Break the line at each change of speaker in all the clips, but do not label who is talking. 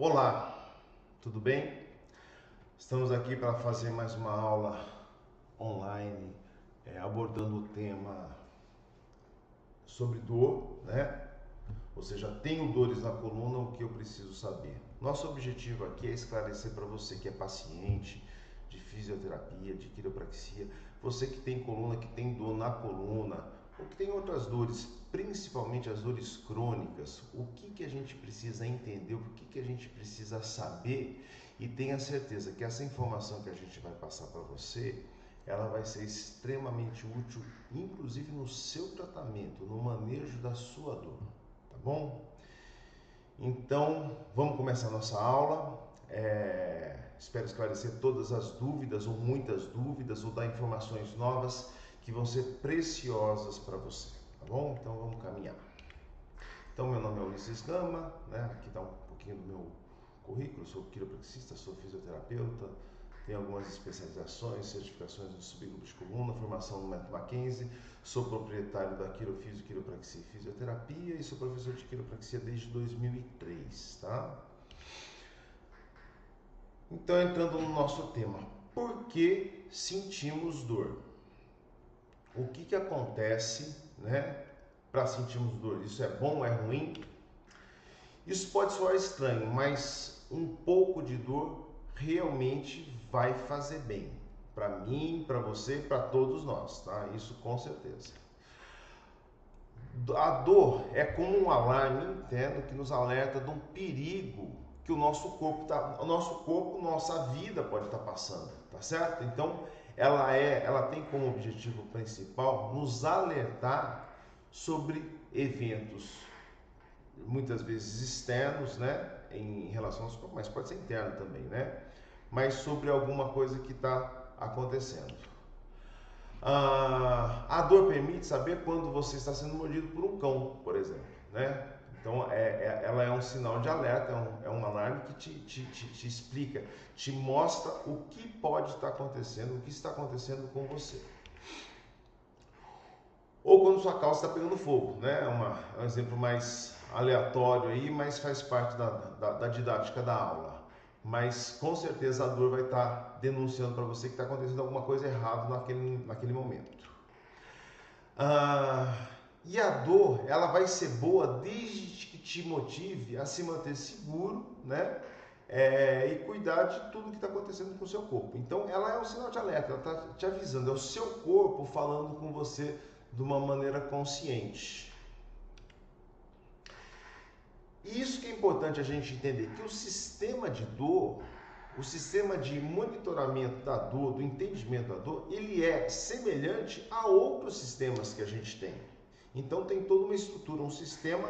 Olá, tudo bem? Estamos aqui para fazer mais uma aula online, abordando o tema sobre dor, né? Ou seja, tenho dores na coluna, o que eu preciso saber? Nosso objetivo aqui é esclarecer para você que é paciente de fisioterapia, de quiropraxia, você que tem coluna, que tem dor na coluna, ou que tem outras dores, principalmente as dores crônicas, o que a gente precisa entender, o que a gente precisa saber, e tenha certeza que essa informação que a gente vai passar para você, ela vai ser extremamente útil, inclusive no seu tratamento, no manejo da sua dor, tá bom? Então, vamos começar a nossa aula. Espero esclarecer todas as dúvidas, ou muitas dúvidas, ou dar informações novas que vão ser preciosas para você, tá bom? Então, vamos caminhar. Então, meu nome é Ulisses Gama, né? Aqui dá um pouquinho do meu currículo. Sou quiropraxista, sou fisioterapeuta, tenho algumas especializações, certificações no subgrupo de coluna, formação no método Mackenzie, sou proprietário da Quirofisio, Quiropraxia e Fisioterapia e sou professor de quiropraxia desde 2003, tá? Então, entrando no nosso tema, por que sentimos dor? O que acontece, né, para sentirmos dor? Isso é bom ou é ruim? Isso pode soar estranho, mas um pouco de dor realmente vai fazer bem. Para mim, para você, para todos nós, tá? Isso com certeza. A dor é como um alarme interno que nos alerta de um perigo que o nosso corpo, nossa vida pode estar passando, tá certo? Então, ela tem como objetivo principal nos alertar sobre eventos muitas vezes externos, né, em relação ao corpo, mas pode ser interno também, né? Mas sobre alguma coisa que está acontecendo. A dor permite saber quando você está sendo mordido por um cão, por exemplo, né? Então, ela é um sinal de alerta, é um alarme que te explica, te mostra o que pode estar acontecendo, o que está acontecendo com você. Ou quando sua calça está pegando fogo, né? É um exemplo mais aleatório aí, mas faz parte da didática da aula. Mas com certeza a dor vai estar denunciando para você que está acontecendo alguma coisa errada naquele momento. E a dor, ela vai ser boa desde que te motive a se manter seguro, né? E cuidar de tudo que está acontecendo com o seu corpo. Então, ela é um sinal de alerta, ela está te avisando, é o seu corpo falando com você de uma maneira consciente. E isso que é importante a gente entender, que o sistema de dor, o sistema de monitoramento da dor, do entendimento da dor, ele é semelhante a outros sistemas que a gente tem. Então tem toda uma estrutura, um sistema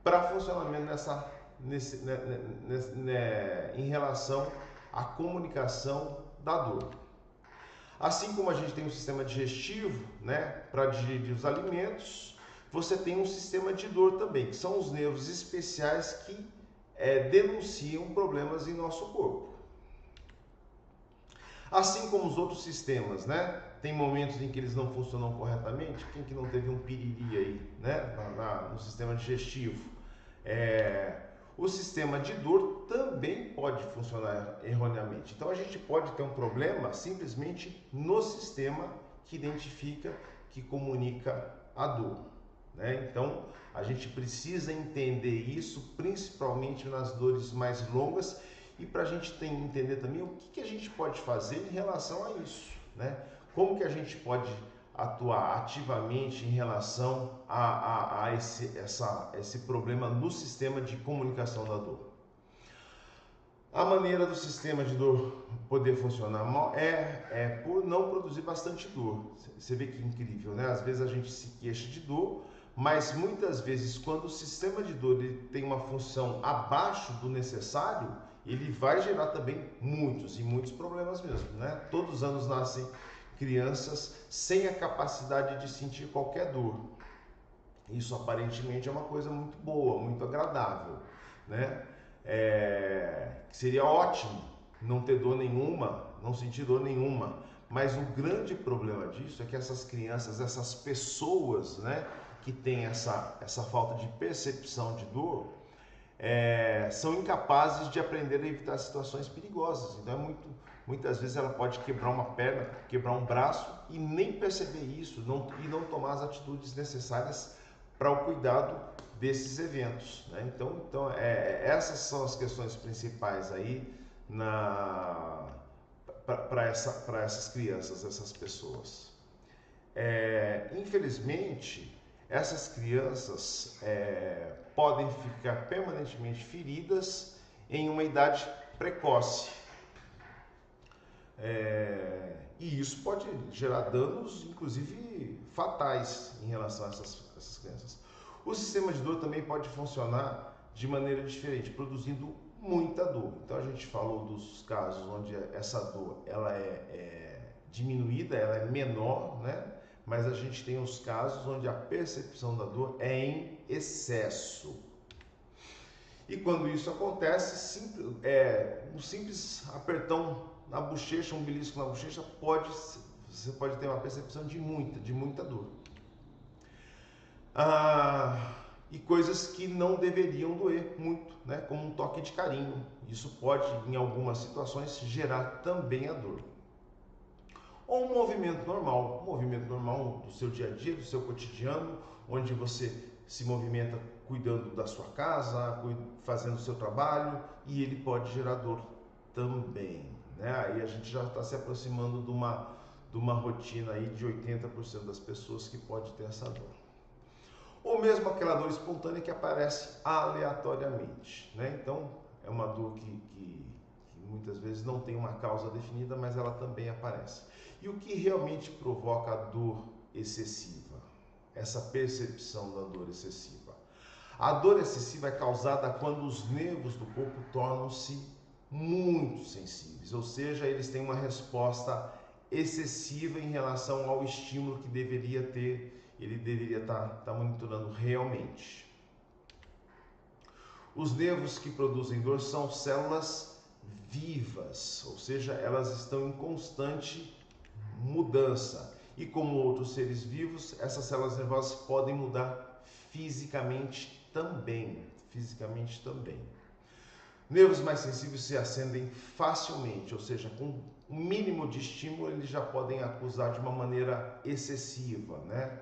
para funcionamento em relação à comunicação da dor. Assim como a gente tem um sistema digestivo, né, para digerir os alimentos, você tem um sistema de dor também, que são os nervos especiais que denunciam problemas em nosso corpo. Assim como os outros sistemas, né? Tem momentos em que eles não funcionam corretamente. Quem que não teve um piriri aí, né? No sistema digestivo. O sistema de dor também pode funcionar erroneamente. Então a gente pode ter um problema simplesmente no sistema que identifica, que comunica a dor, né? Então a gente precisa entender isso, principalmente nas dores mais longas, e para a gente entender também o que a gente pode fazer em relação a isso, né? Como que a gente pode atuar ativamente em relação a esse problema no sistema de comunicação da dor. A maneira do sistema de dor poder funcionar mal é por não produzir bastante dor. Você vê que incrível, né? Às vezes a gente se queixa de dor, mas muitas vezes quando o sistema de dor ele tem uma função abaixo do necessário, ele vai gerar também muitos problemas mesmo, né? Todos os anos nascem crianças sem a capacidade de sentir qualquer dor. Isso aparentemente é uma coisa muito boa, muito agradável, né? Seria ótimo não ter dor nenhuma, não sentir dor nenhuma, mas o grande problema disso é que essas crianças, essas pessoas, né, que têm essa falta de percepção de dor, são incapazes de aprender a evitar situações perigosas. Então muitas vezes ela pode quebrar uma perna, quebrar um braço e nem perceber isso e não tomar as atitudes necessárias para o cuidado desses eventos, né? Então essas são as questões principais aí para essas crianças, essas pessoas. Infelizmente, essas crianças podem ficar permanentemente feridas em uma idade precoce. E isso pode gerar danos, inclusive fatais, em relação a essas crianças. O sistema de dor também pode funcionar de maneira diferente, produzindo muita dor. Então a gente falou dos casos onde essa dor ela é diminuída, ela é menor, né? Mas a gente tem os casos onde a percepção da dor é em excesso. E quando isso acontece, um simples apertão na bochecha, um belisco na bochecha, você pode ter uma percepção de muita dor. E coisas que não deveriam doer muito, né? Como um toque de carinho. Isso pode, em algumas situações, gerar também a dor. Ou um movimento normal do seu dia a dia, do seu cotidiano, onde você se movimenta cuidando da sua casa, fazendo o seu trabalho, e ele pode gerar dor também, né? Aí a gente já está se aproximando de uma rotina aí de 80% das pessoas que pode ter essa dor. Ou mesmo aquela dor espontânea que aparece aleatoriamente, né? Então é uma dor que muitas vezes não tem uma causa definida, mas ela também aparece. E o que realmente provoca a dor excessiva? Essa percepção da dor excessiva. A dor excessiva é causada quando os nervos do corpo tornam-se muito sensíveis, ou seja, eles têm uma resposta excessiva em relação ao estímulo que deveria ter, ele deveria estar monitorando realmente. Os nervos que produzem dor são células vivas, ou seja, elas estão em constante mudança. E como outros seres vivos, essas células nervosas podem mudar fisicamente também. Nervos mais sensíveis se acendem facilmente, ou seja, com o mínimo de estímulo eles já podem acusar de uma maneira excessiva, né?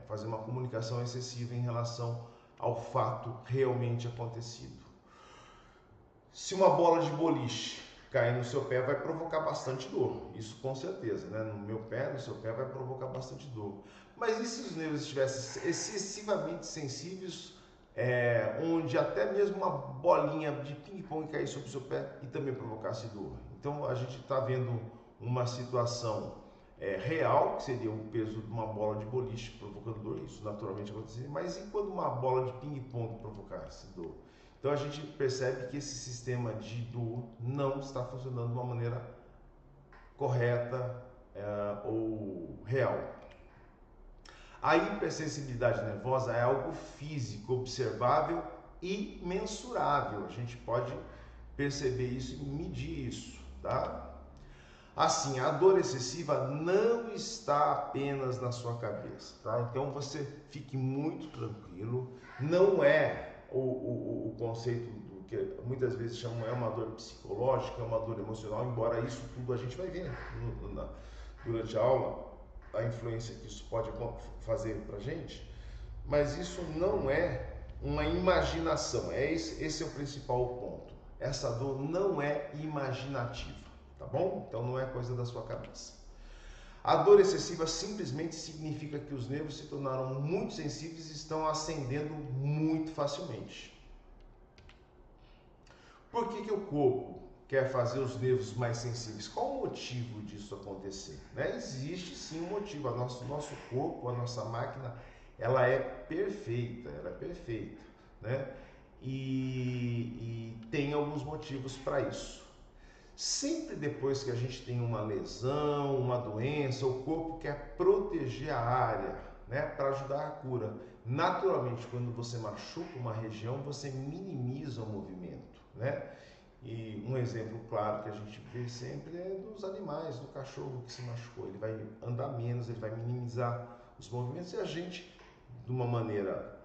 Fazer uma comunicação excessiva em relação ao fato realmente acontecido. Se uma bola de boliche cair no seu pé, vai provocar bastante dor, isso com certeza, né? No meu pé, no seu pé, vai provocar bastante dor. Mas e se os nervos estivessem excessivamente sensíveis, onde até mesmo uma bolinha de ping-pong cair sobre o seu pé e também provocasse dor? Então a gente está vendo uma situação real, que seria o peso de uma bola de boliche provocando dor, isso naturalmente aconteceria, mas e quando uma bola de ping-pong provocasse dor? Então a gente percebe que esse sistema de dor não está funcionando de uma maneira correta ou real. A hipersensibilidade nervosa é algo físico, observável e mensurável. A gente pode perceber isso e medir isso, tá? Assim, a dor excessiva não está apenas na sua cabeça, tá? Então você fique muito tranquilo, não é o conceito do que muitas vezes chamam é uma dor psicológica, é uma dor emocional, embora isso tudo a gente vai ver durante a aula, a influência que isso pode fazer pra gente, mas isso não é uma imaginação, esse é o principal ponto. Essa dor não é imaginativa. Tá bom? Então não é coisa da sua cabeça. A dor excessiva simplesmente significa que os nervos se tornaram muito sensíveis e estão acendendo muito facilmente. Por que o corpo quer fazer os nervos mais sensíveis? Qual o motivo disso acontecer? Né? Existe sim um motivo. O nosso corpo, a nossa máquina, ela é perfeita, né? E tem alguns motivos para isso. Sempre depois que a gente tem uma lesão, uma doença, o corpo quer proteger a área, né, para ajudar a cura. Naturalmente, quando você machuca uma região, você minimiza o movimento, né? E um exemplo claro que a gente vê sempre é dos animais, do cachorro que se machucou. Ele vai andar menos, ele vai minimizar os movimentos e a gente, de uma maneira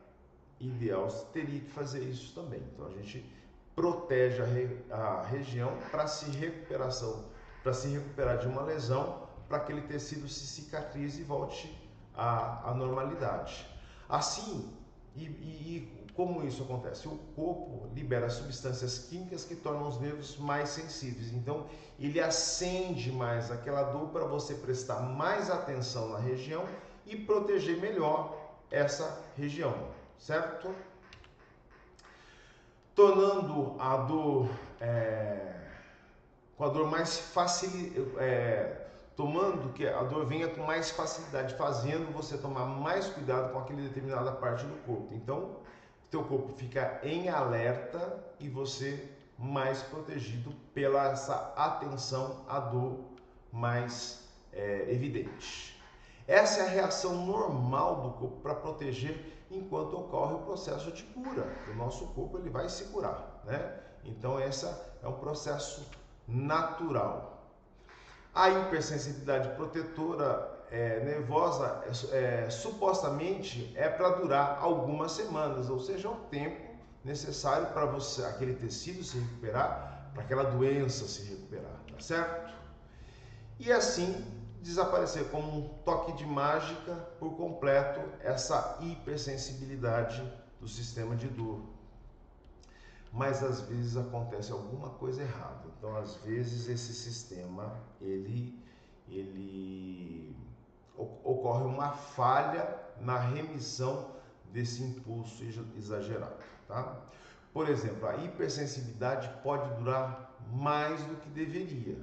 ideal teria que fazer isso também. Então a gente protege a região para se recuperar de uma lesão, para aquele tecido se cicatrize e volte à normalidade. Assim, como isso acontece? O corpo libera substâncias químicas que tornam os nervos mais sensíveis. Então, ele acende mais aquela dor para você prestar mais atenção na região e proteger melhor essa região, certo? Tornando a dor com a dor mais tomando que a dor venha com mais facilidade, fazendo você tomar mais cuidado com aquela determinada parte do corpo. Então, teu corpo fica em alerta e você mais protegido pela essa atenção à dor mais evidente. Essa é a reação normal do corpo para proteger enquanto ocorre o processo de cura. O nosso corpo ele vai se curar, né? Então essa é um processo natural. A hipersensibilidade protetora nervosa supostamente é para durar algumas semanas, ou seja, o tempo necessário para você aquele tecido se recuperar, para aquela doença se recuperar, tá certo? E assim desaparecer como um toque de mágica por completo essa hipersensibilidade do sistema de dor. Mas às vezes acontece alguma coisa errada. Então, às vezes esse sistema ocorre uma falha na remissão desse impulso exagerado, tá? Por exemplo, a hipersensibilidade pode durar mais do que deveria.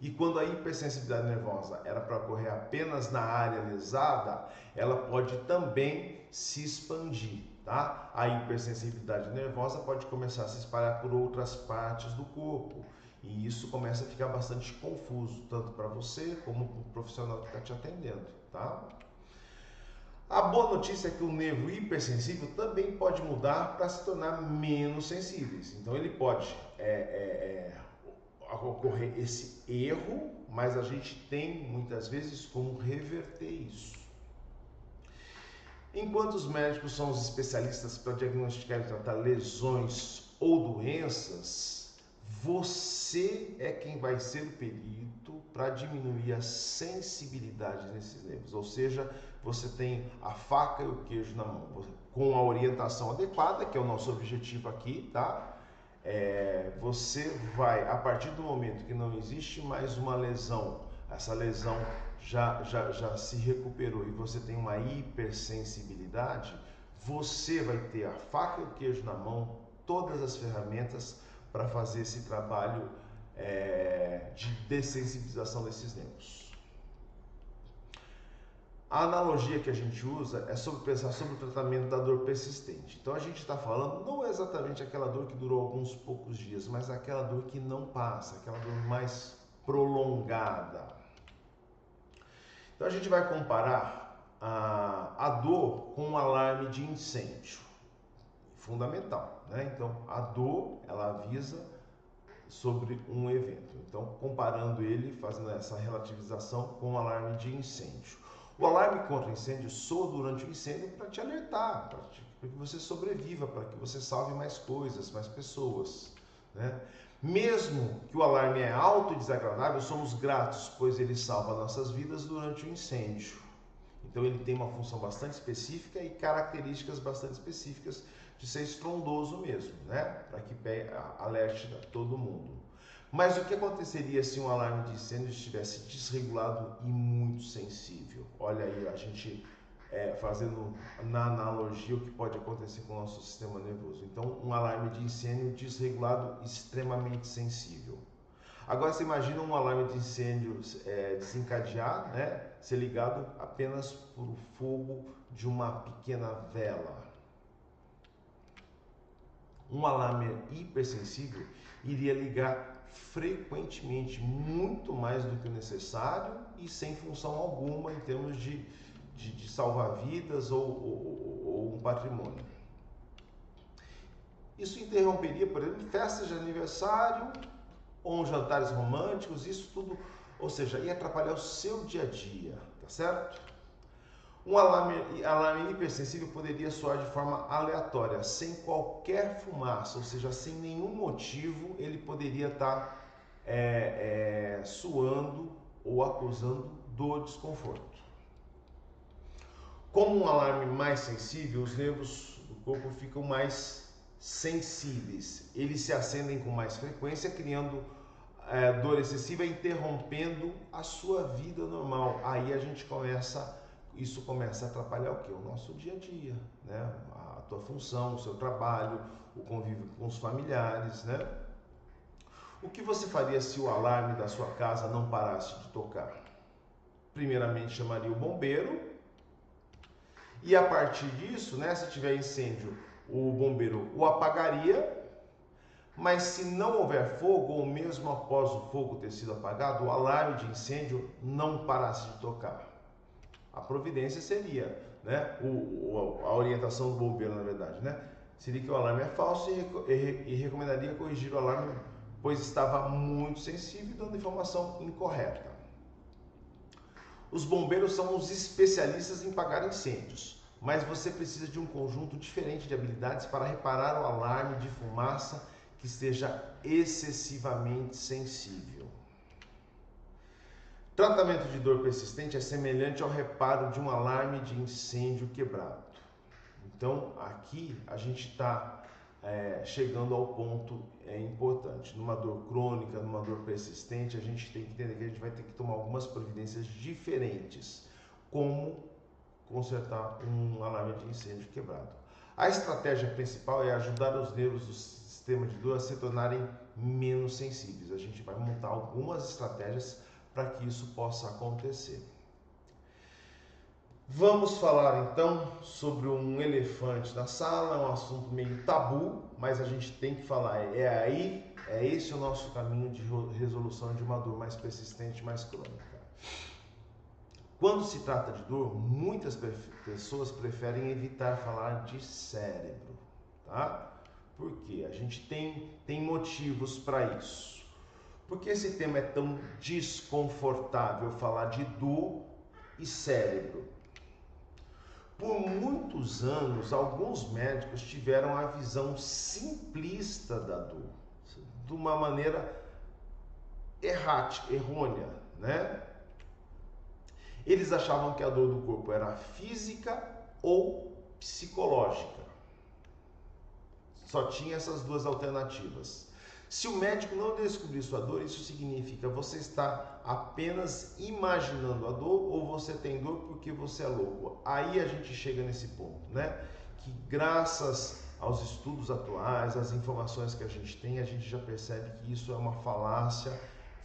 E quando a hipersensibilidade nervosa era para ocorrer apenas na área lesada, ela pode também se expandir, tá? A hipersensibilidade nervosa pode começar a se espalhar por outras partes do corpo. E isso começa a ficar bastante confuso, tanto para você como para o profissional que está te atendendo, tá? A boa notícia é que o nervo hipersensível também pode mudar para se tornar menos sensíveis. Então ele pode ocorrer esse erro, mas a gente tem muitas vezes como reverter isso. Enquanto os médicos são os especialistas para diagnosticar e tratar lesões ou doenças, você é quem vai ser o perito para diminuir a sensibilidade nesses nervos. Ou seja, você tem a faca e o queijo na mão, com a orientação adequada, que é o nosso objetivo aqui, tá? Você vai, a partir do momento que não existe mais uma lesão, essa lesão já se recuperou e você tem uma hipersensibilidade, você vai ter a faca e o queijo na mão, todas as ferramentas para fazer esse trabalho de dessensibilização desses nervos. A analogia que a gente usa é sobre pensar sobre o tratamento da dor persistente. Então a gente está falando não exatamente aquela dor que durou alguns poucos dias, mas aquela dor que não passa, aquela dor mais prolongada. Então a gente vai comparar a dor com um alarme de incêndio. Fundamental, né? Então a dor ela avisa sobre um evento. Então comparando ele, fazendo essa relativização com o alarme de incêndio. O alarme contra incêndio soa durante o incêndio para te alertar, para que você sobreviva, para que você salve mais coisas, mais pessoas, né? Mesmo que o alarme é alto e desagradável, somos gratos, pois ele salva nossas vidas durante o incêndio. Então ele tem uma função bastante específica e características bastante específicas de ser estrondoso mesmo, né? Para que alerte todo mundo. Mas o que aconteceria se um alarme de incêndio estivesse desregulado e muito sensível? Olha aí, a gente fazendo na analogia o que pode acontecer com o nosso sistema nervoso. Então, um alarme de incêndio desregulado extremamente sensível. Agora, você imagina um alarme de incêndio desencadear, né, ser ligado apenas por o fogo de uma pequena vela. Um alarme hipersensível iria ligar frequentemente, muito mais do que o necessário e sem função alguma em termos de salvar vidas ou um patrimônio. Isso interromperia, por exemplo, festas de aniversário ou jantares românticos, isso tudo, ou seja, ia atrapalhar o seu dia a dia, tá certo? Um alarme hipersensível poderia soar de forma aleatória, sem qualquer fumaça, ou seja, sem nenhum motivo, ele poderia estar suando ou acusando do desconforto. Como um alarme mais sensível, os nervos do corpo ficam mais sensíveis. Eles se acendem com mais frequência, criando dor excessiva, interrompendo a sua vida normal. Aí isso começa a atrapalhar o quê? O nosso dia a dia, né? A tua função, o seu trabalho, o convívio com os familiares, né? O que você faria se o alarme da sua casa não parasse de tocar? Primeiramente chamaria o bombeiro e a partir disso, né, se tiver incêndio, o bombeiro o apagaria. Mas se não houver fogo, ou mesmo após o fogo ter sido apagado, o alarme de incêndio não parasse de tocar. A providência seria, né, a orientação do bombeiro, na verdade, né, seria que o alarme é falso e recomendaria corrigir o alarme, pois estava muito sensível, dando informação incorreta. Os bombeiros são os especialistas em apagar incêndios, mas você precisa de um conjunto diferente de habilidades para reparar o alarme de fumaça que esteja excessivamente sensível. Tratamento de dor persistente é semelhante ao reparo de um alarme de incêndio quebrado. Então, aqui a gente está chegando ao ponto importante. Numa dor crônica, numa dor persistente, a gente tem que entender que a gente vai ter que tomar algumas providências diferentes, como consertar um alarme de incêndio quebrado. A estratégia principal é ajudar os nervos do sistema de dor a se tornarem menos sensíveis. A gente vai montar algumas estratégias para que isso possa acontecer. Vamos falar então sobre um elefante na sala, é um assunto meio tabu, mas a gente tem que falar, esse o nosso caminho de resolução de uma dor mais persistente, mais crônica. Quando se trata de dor, muitas pessoas preferem evitar falar de cérebro, tá? Por quê? A gente tem motivos para isso. Por que esse tema é tão desconfortável falar de dor e cérebro? Por muitos anos, alguns médicos tiveram a visão simplista da dor, de uma maneira errática, errônea, né? Eles achavam que a dor do corpo era física ou psicológica. Só tinha essas duas alternativas. Se o médico não descobrir sua dor, isso significa você está apenas imaginando a dor ou você tem dor porque você é louco. Aí a gente chega nesse ponto, né? Que graças aos estudos atuais, às informações que a gente já percebe que isso é uma falácia,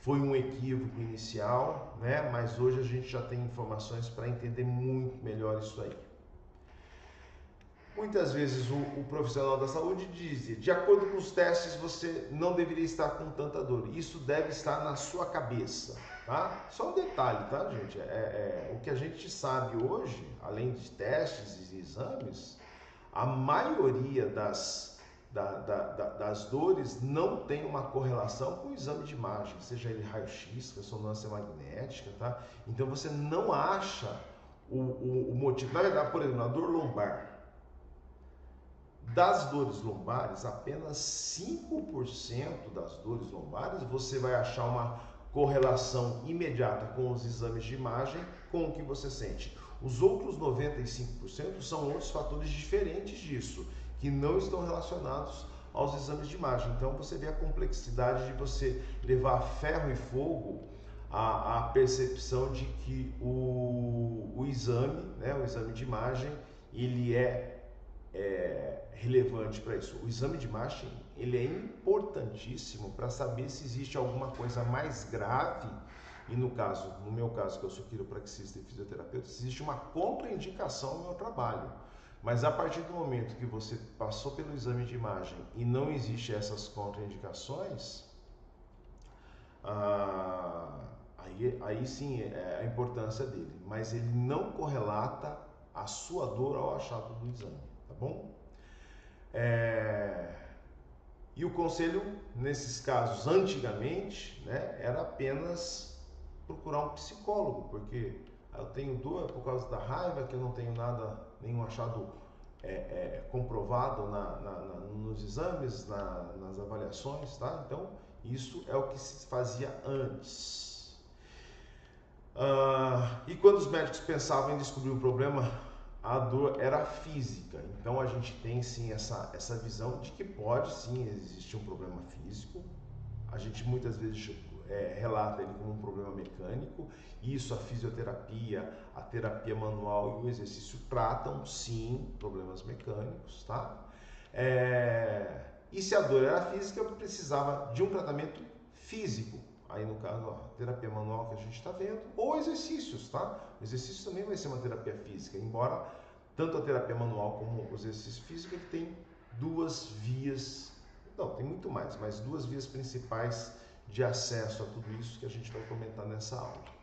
foi um equívoco inicial, né? Mas hoje a gente já tem informações para entender muito melhor isso aí. Muitas vezes o profissional da saúde diz, de acordo com os testes, você não deveria estar com tanta dor. Isso deve estar na sua cabeça, tá? Só um detalhe, tá, gente? O que a gente sabe hoje, além de testes e exames, a maioria das dores não tem uma correlação com o exame de imagem, seja ele raio-x, ressonância magnética, tá? Então você não acha o motivo. Na verdade, por exemplo, a dor lombar. Das dores lombares, apenas 5% das dores lombares você vai achar uma correlação imediata com os exames de imagem com o que você sente. Os outros 95% são outros fatores diferentes disso, que não estão relacionados aos exames de imagem. Então você vê a complexidade de você levar a ferro e fogo a percepção de que o exame, né, o exame de imagem, ele é relevante para isso. O exame de imagem, ele é importantíssimo para saber se existe alguma coisa mais grave e no meu caso, que eu sou quiropraxista e fisioterapeuta, existe uma contraindicação no meu trabalho. Mas a partir do momento que você passou pelo exame de imagem e não existe essas contraindicações, aí sim é a importância dele. Mas ele não correlata a sua dor ao achado do exame, tá bom? E o conselho, nesses casos, antigamente, né, era apenas procurar um psicólogo, porque Eu tenho dor por causa da raiva, que eu não tenho nada, nenhum achado comprovado nos exames, nas avaliações, tá? Então, isso é o que se fazia antes. E quando os médicos pensavam em descobrir o problema, a dor era física. Então, a gente tem sim essa visão de que pode sim existir um problema físico. A gente muitas vezes relata ele como um problema mecânico. Isso, a fisioterapia, a terapia manual e o exercício tratam sim problemas mecânicos, tá? E se a dor era física, precisava de um tratamento físico. Aí no caso, a terapia manual que a gente está vendo, ou exercícios, tá? O exercício também vai ser uma terapia física, embora tanto a terapia manual como o exercício físico ele tem duas vias, não, tem muito mais, mas duas vias principais de acesso a tudo isso que a gente vai comentar nessa aula.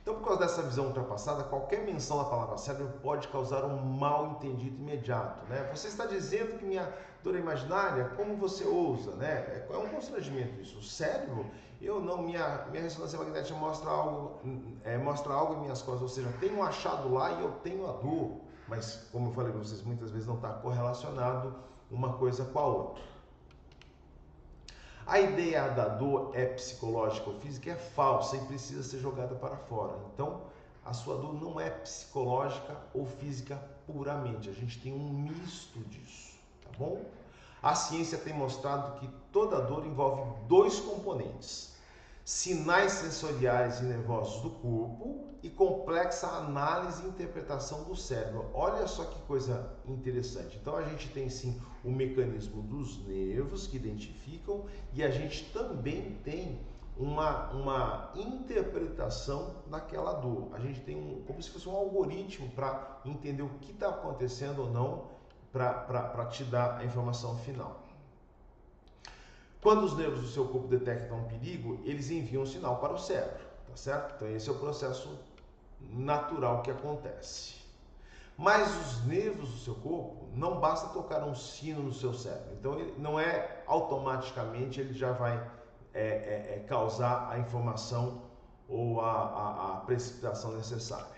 Então, por causa dessa visão ultrapassada, qualquer menção à palavra cérebro pode causar um mal entendido imediato, né? Você está dizendo que minha dor é imaginária? Como você ousa, né? É um constrangimento isso. O cérebro, eu não, minha ressonância magnética mostra algo em minhas costas, ou seja, tem um achado lá e eu tenho a dor, mas como eu falei para vocês, muitas vezes não está correlacionado uma coisa com a outra. A ideia da dor é psicológica ou física é falsa e precisa ser jogada para fora. Então, a sua dor não é psicológica ou física puramente. A gente tem um misto disso, tá bom? A ciência tem mostrado que toda dor envolve dois componentes: sinais sensoriais e nervosos do corpo e complexa análise e interpretação do cérebro. Olha só que coisa interessante. Então a gente tem sim o mecanismo dos nervos que identificam e a gente também tem uma interpretação daquela dor. A gente tem como se fosse um algoritmo para entender o que está acontecendo ou não para te dar a informação final. Quando os nervos do seu corpo detectam um perigo, eles enviam um sinal para o cérebro, tá certo? Então esse é o processo natural que acontece. Mas os nervos do seu corpo, não basta tocar um sino no seu cérebro. Então ele não é automaticamente, ele já vai causar a informação ou a precipitação necessária.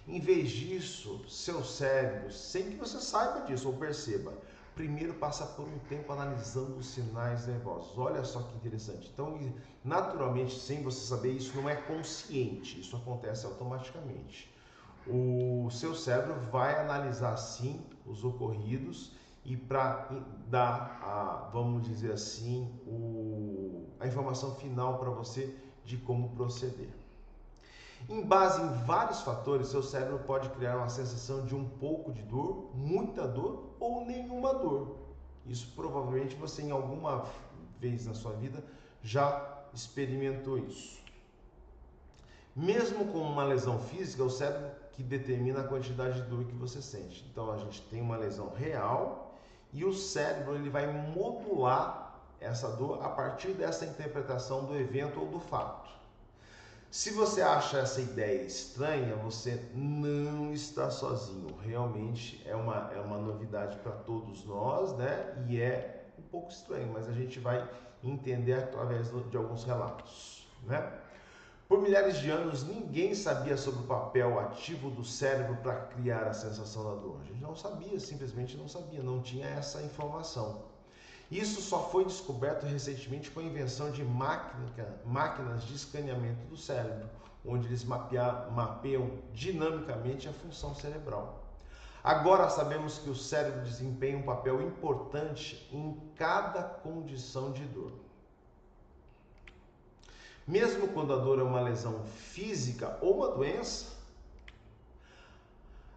Em vez disso, seu cérebro, sem que você saiba disso ou perceba, primeiro passa por um tempo analisando os sinais nervosos. Olha só que interessante. Então, naturalmente, sem você saber, isso não é consciente, isso acontece automaticamente. O seu cérebro vai analisar, sim, os ocorridos e para dar, vamos dizer assim, a informação final para você de como proceder. Em base em vários fatores, seu cérebro pode criar uma sensação de um pouco de dor, muita dor ou nenhuma dor. Isso provavelmente você em alguma vez na sua vida já experimentou isso. Mesmo com uma lesão física, é o cérebro que determina a quantidade de dor que você sente. Então a gente tem uma lesão real e o cérebro ele vai modular essa dor a partir dessa interpretação do evento ou do fato. Se você acha essa ideia estranha, você não está sozinho. Realmente é uma novidade para todos nós, né? E é um pouco estranho, mas a gente vai entender através de alguns relatos, né? Por milhares de anos, ninguém sabia sobre o papel ativo do cérebro para criar a sensação da dor. A gente não sabia, simplesmente não sabia, não tinha essa informação. Isso só foi descoberto recentemente com a invenção de máquinas de escaneamento do cérebro, onde eles mapeiam dinamicamente a função cerebral. Agora sabemos que o cérebro desempenha um papel importante em cada condição de dor. Mesmo quando a dor é uma lesão física ou uma doença,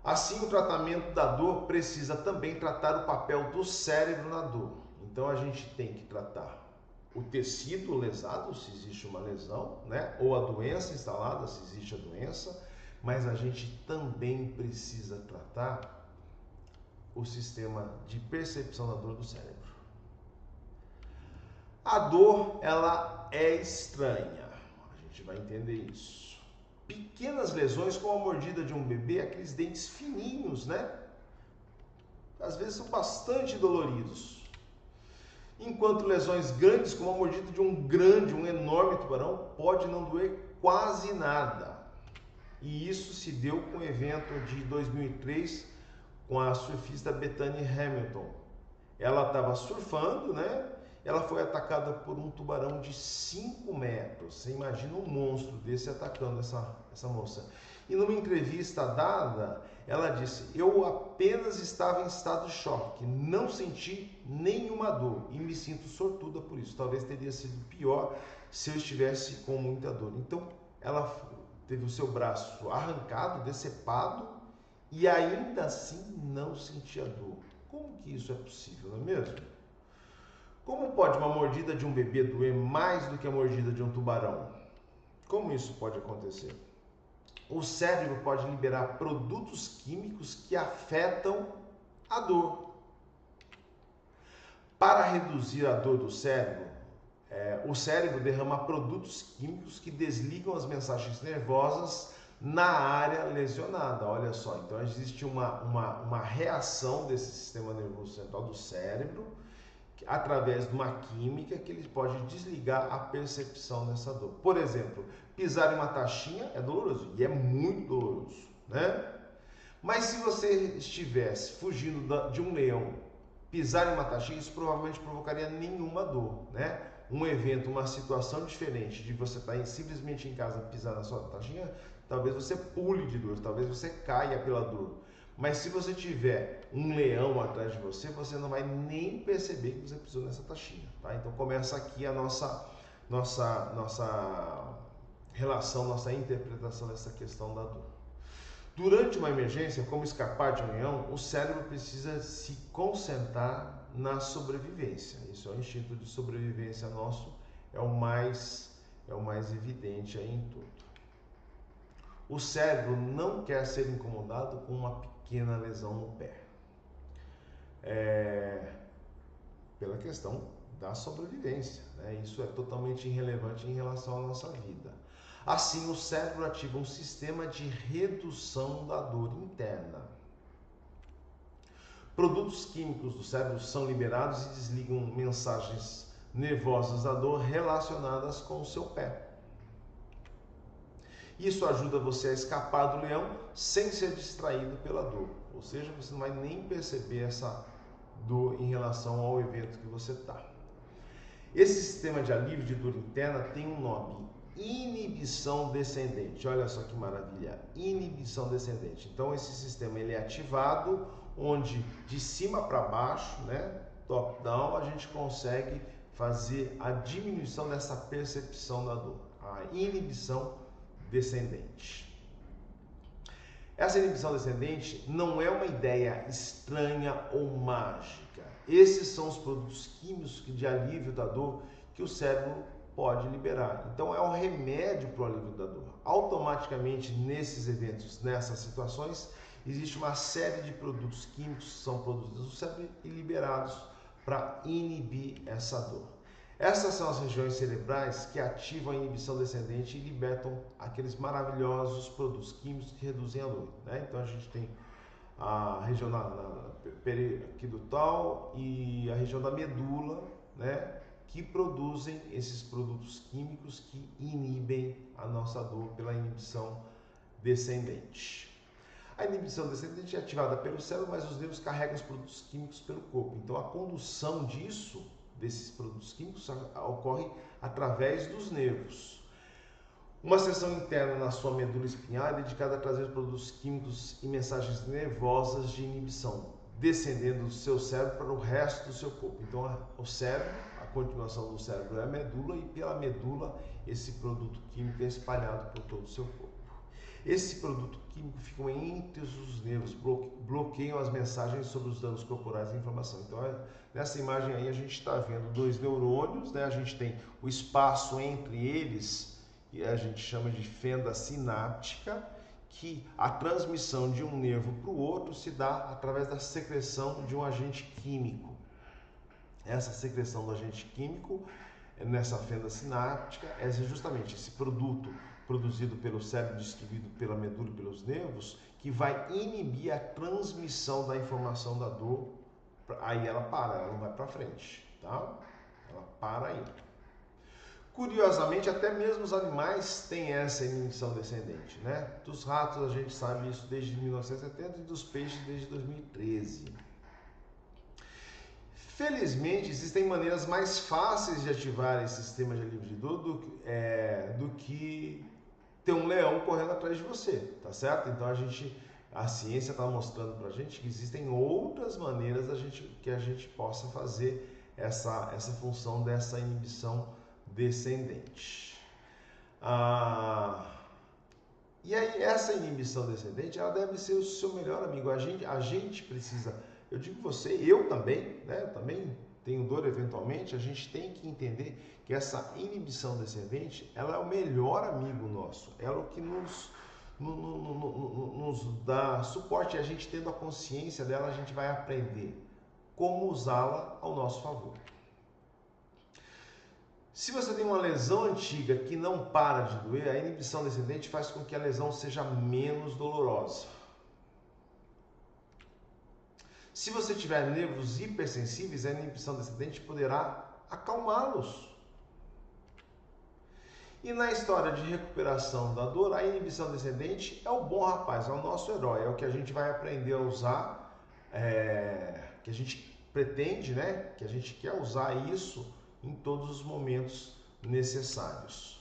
assim o tratamento da dor precisa também tratar o papel do cérebro na dor. Então a gente tem que tratar o tecido lesado, se existe uma lesão, né? Ou a doença instalada, se existe a doença, mas a gente também precisa tratar o sistema de percepção da dor do cérebro. A dor, ela é estranha, a gente vai entender isso. Pequenas lesões como a mordida de um bebê, aqueles dentes fininhos, né? Às vezes são bastante doloridos. Enquanto lesões grandes, como a mordida de um enorme tubarão, pode não doer quase nada. E isso se deu com o evento de 2003 com a surfista Bethany Hamilton. Ela estava surfando, né? Ela foi atacada por um tubarão de 5 metros. Você imagina um monstro desse atacando essa moça. E numa entrevista dada, ela disse: eu apenas estava em estado de choque, não senti nenhuma dor e me sinto sortuda por isso. Talvez teria sido pior se eu estivesse com muita dor. Então, ela teve o seu braço arrancado, decepado, e ainda assim não sentia dor. Como que isso é possível, não é mesmo? Como pode uma mordida de um bebê doer mais do que a mordida de um tubarão? Como isso pode acontecer? O cérebro pode liberar produtos químicos que afetam a dor. Para reduzir a dor do cérebro, o cérebro derrama produtos químicos que desligam as mensagens nervosas na área lesionada. Olha só, então existe uma reação desse sistema nervoso central do cérebro através de uma química que ele pode desligar a percepção dessa dor. Por exemplo, pisar em uma taxinha é doloroso, e é muito doloroso, né? Mas se você estivesse fugindo de um leão, pisar em uma taxinha, isso provavelmente provocaria nenhuma dor, né? Um evento, uma situação diferente de você estar simplesmente em casa pisar na sua taxinha, talvez você pule de dor, talvez você caia pela dor. Mas se você tiver um leão atrás de você, você não vai nem perceber que você pisou nessa taxinha, tá? Então começa aqui a nossa relação, nossa interpretação dessa questão da dor. Durante uma emergência, como escapar de um leão, o cérebro precisa se concentrar na sobrevivência. Isso é o instinto de sobrevivência nosso, é o mais evidente aí em tudo. O cérebro não quer ser incomodado com uma pequena lesão no pé. Pela questão da sobrevivência, né? Isso é totalmente irrelevante em relação à nossa vida. Assim, o cérebro ativa um sistema de redução da dor interna. Produtos químicos do cérebro são liberados e desligam mensagens nervosas da dor relacionadas com o seu pé. Isso ajuda você a escapar do leão sem ser distraído pela dor. Ou seja, você não vai nem perceber essa dor em relação ao evento que você está. Esse sistema de alívio de dor interna tem um nome: inibição descendente. Olha só que maravilha, inibição descendente. Então esse sistema ele é ativado onde de cima para baixo, né, top down, a gente consegue fazer a diminuição dessa percepção da dor, a inibição descendente. Essa inibição descendente não é uma ideia estranha ou mágica. Esses são os produtos químicos de alívio da dor que o cérebro pode liberar. Então é um remédio para o alívio da dor. Automaticamente nesses eventos, nessas situações, existe uma série de produtos químicos que são produzidos no cérebro e liberados para inibir essa dor. Essas são as regiões cerebrais que ativam a inibição descendente e libertam aqueles maravilhosos produtos químicos que reduzem a dor, né? Então a gente tem a região periaquidutal e a região da medula, né, que produzem esses produtos químicos que inibem a nossa dor pela inibição descendente. A inibição descendente é ativada pelo cérebro, mas os nervos carregam os produtos químicos pelo corpo. Então a condução desses produtos químicos ocorre através dos nervos. Uma seção interna na sua medula espinhal é dedicada a trazer produtos químicos e mensagens nervosas de inibição, descendendo do seu cérebro para o resto do seu corpo. Então o cérebro, a continuação do cérebro é a medula, e pela medula esse produto químico é espalhado por todo o seu corpo. Esse produto químico fica entre os nervos, bloqueiam as mensagens sobre os danos corporais e inflamação. Então, nessa imagem aí a gente está vendo dois neurônios, né? A gente tem o espaço entre eles, que a gente chama de fenda sináptica, que a transmissão de um nervo para o outro se dá através da secreção de um agente químico. Essa secreção do agente químico nessa fenda sináptica é justamente esse produto produzido pelo cérebro, distribuído pela medula e pelos nervos, que vai inibir a transmissão da informação da dor. Aí ela para, ela não vai para frente, tá? Ela para aí. Curiosamente, até mesmo os animais têm essa inibição descendente, né? Dos ratos a gente sabe isso desde 1970 e dos peixes desde 2013. Felizmente, existem maneiras mais fáceis de ativar esse sistema de alívio de dor do que ter um leão correndo atrás de você, tá certo? Então a ciência está mostrando pra gente que existem outras maneiras que a gente possa fazer essa função dessa inibição descendente. E aí essa inibição descendente, ela deve ser o seu melhor amigo. A gente precisa, eu digo você, eu também, né? Eu também tenho dor eventualmente. A gente tem que entender que essa inibição descendente, ela é o melhor amigo nosso. Ela é o que nos dá suporte. A gente tendo a consciência dela, a gente vai aprender como usá-la ao nosso favor. Se você tem uma lesão antiga que não para de doer, a inibição descendente faz com que a lesão seja menos dolorosa. Se você tiver nervos hipersensíveis, a inibição descendente poderá acalmá-los. E na história de recuperação da dor, a inibição descendente é o bom rapaz, é o nosso herói, é o que a gente vai aprender a usar, que a gente pretende, né? Que a gente quer usar isso em todos os momentos necessários.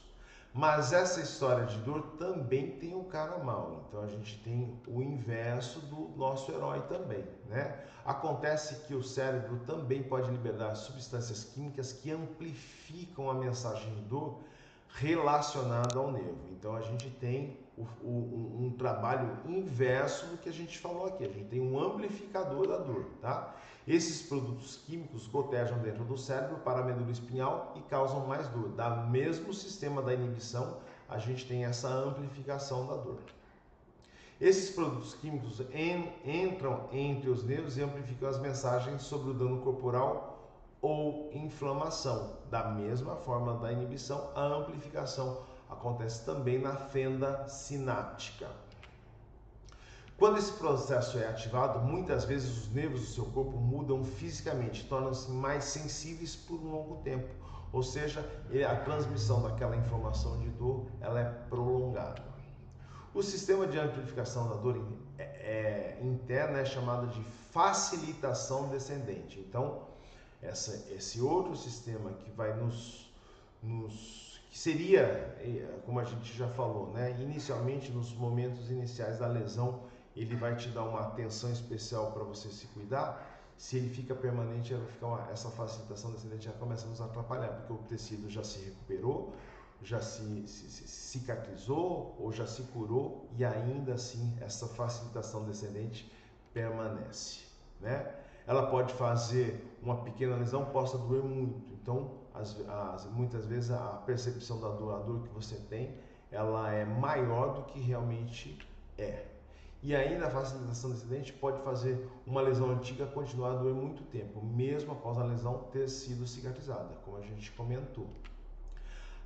Mas essa história de dor também tem um cara mau, então a gente tem o inverso do nosso herói também, né? Acontece que o cérebro também pode liberar substâncias químicas que amplificam a mensagem de dor relacionada ao nervo. Então a gente tem um trabalho inverso do que a gente falou aqui, a gente tem um amplificador da dor, tá? Esses produtos químicos gotejam dentro do cérebro para a medula espinhal e causam mais dor. Da mesmo sistema da inibição, a gente tem essa amplificação da dor. Esses produtos químicos entram entre os nervos e amplificam as mensagens sobre o dano corporal ou inflamação. Da mesma forma da inibição, a amplificação acontece também na fenda sináptica. Quando esse processo é ativado, muitas vezes os nervos do seu corpo mudam fisicamente, tornam-se mais sensíveis por um longo tempo. Ou seja, a transmissão daquela informação de dor, ela é prolongada. O sistema de amplificação da dor interna é chamado de facilitação descendente. Então, esse outro sistema que vai que seria, como a gente já falou, né? Inicialmente, nos momentos iniciais da lesão, ele vai te dar uma atenção especial para você se cuidar. Se ele fica permanente, essa facilitação descendente já começa a nos atrapalhar, porque o tecido já se recuperou, já se cicatrizou ou já se curou, e ainda assim essa facilitação descendente permanece, né? Ela pode fazer uma pequena lesão, possa doer muito. Então, muitas vezes a percepção da dor, a dor que você tem, ela é maior do que realmente é. E ainda a facilitação descendente pode fazer uma lesão antiga continuar a doer muito tempo, mesmo após a lesão ter sido cicatrizada, como a gente comentou.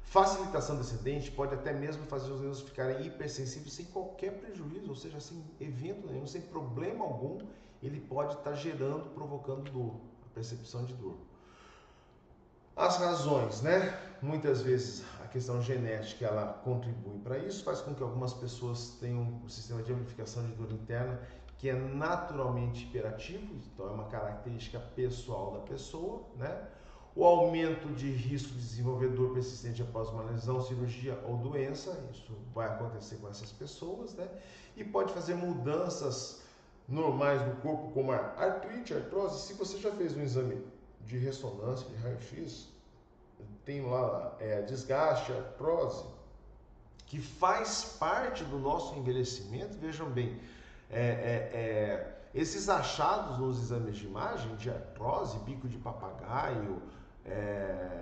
Facilitação descendente pode até mesmo fazer os nervos ficarem hipersensíveis sem qualquer prejuízo, ou seja, sem evento nenhum, sem problema algum, ele pode estar provocando dor, a percepção de dor. As razões, né? Muitas vezes a questão genética ela contribui para isso, faz com que algumas pessoas tenham um sistema de amplificação de dor interna que é naturalmente hiperativo, então é uma característica pessoal da pessoa, né? O aumento de risco de desenvolver dor persistente após uma lesão, cirurgia ou doença, isso vai acontecer com essas pessoas, né? E pode fazer mudanças normais do corpo, como a artrite, artrose. Se você já fez um exame de ressonância, de raio-x, tem lá desgaste, artrose, que faz parte do nosso envelhecimento. Vejam bem, esses achados nos exames de imagem de artrose, bico de papagaio,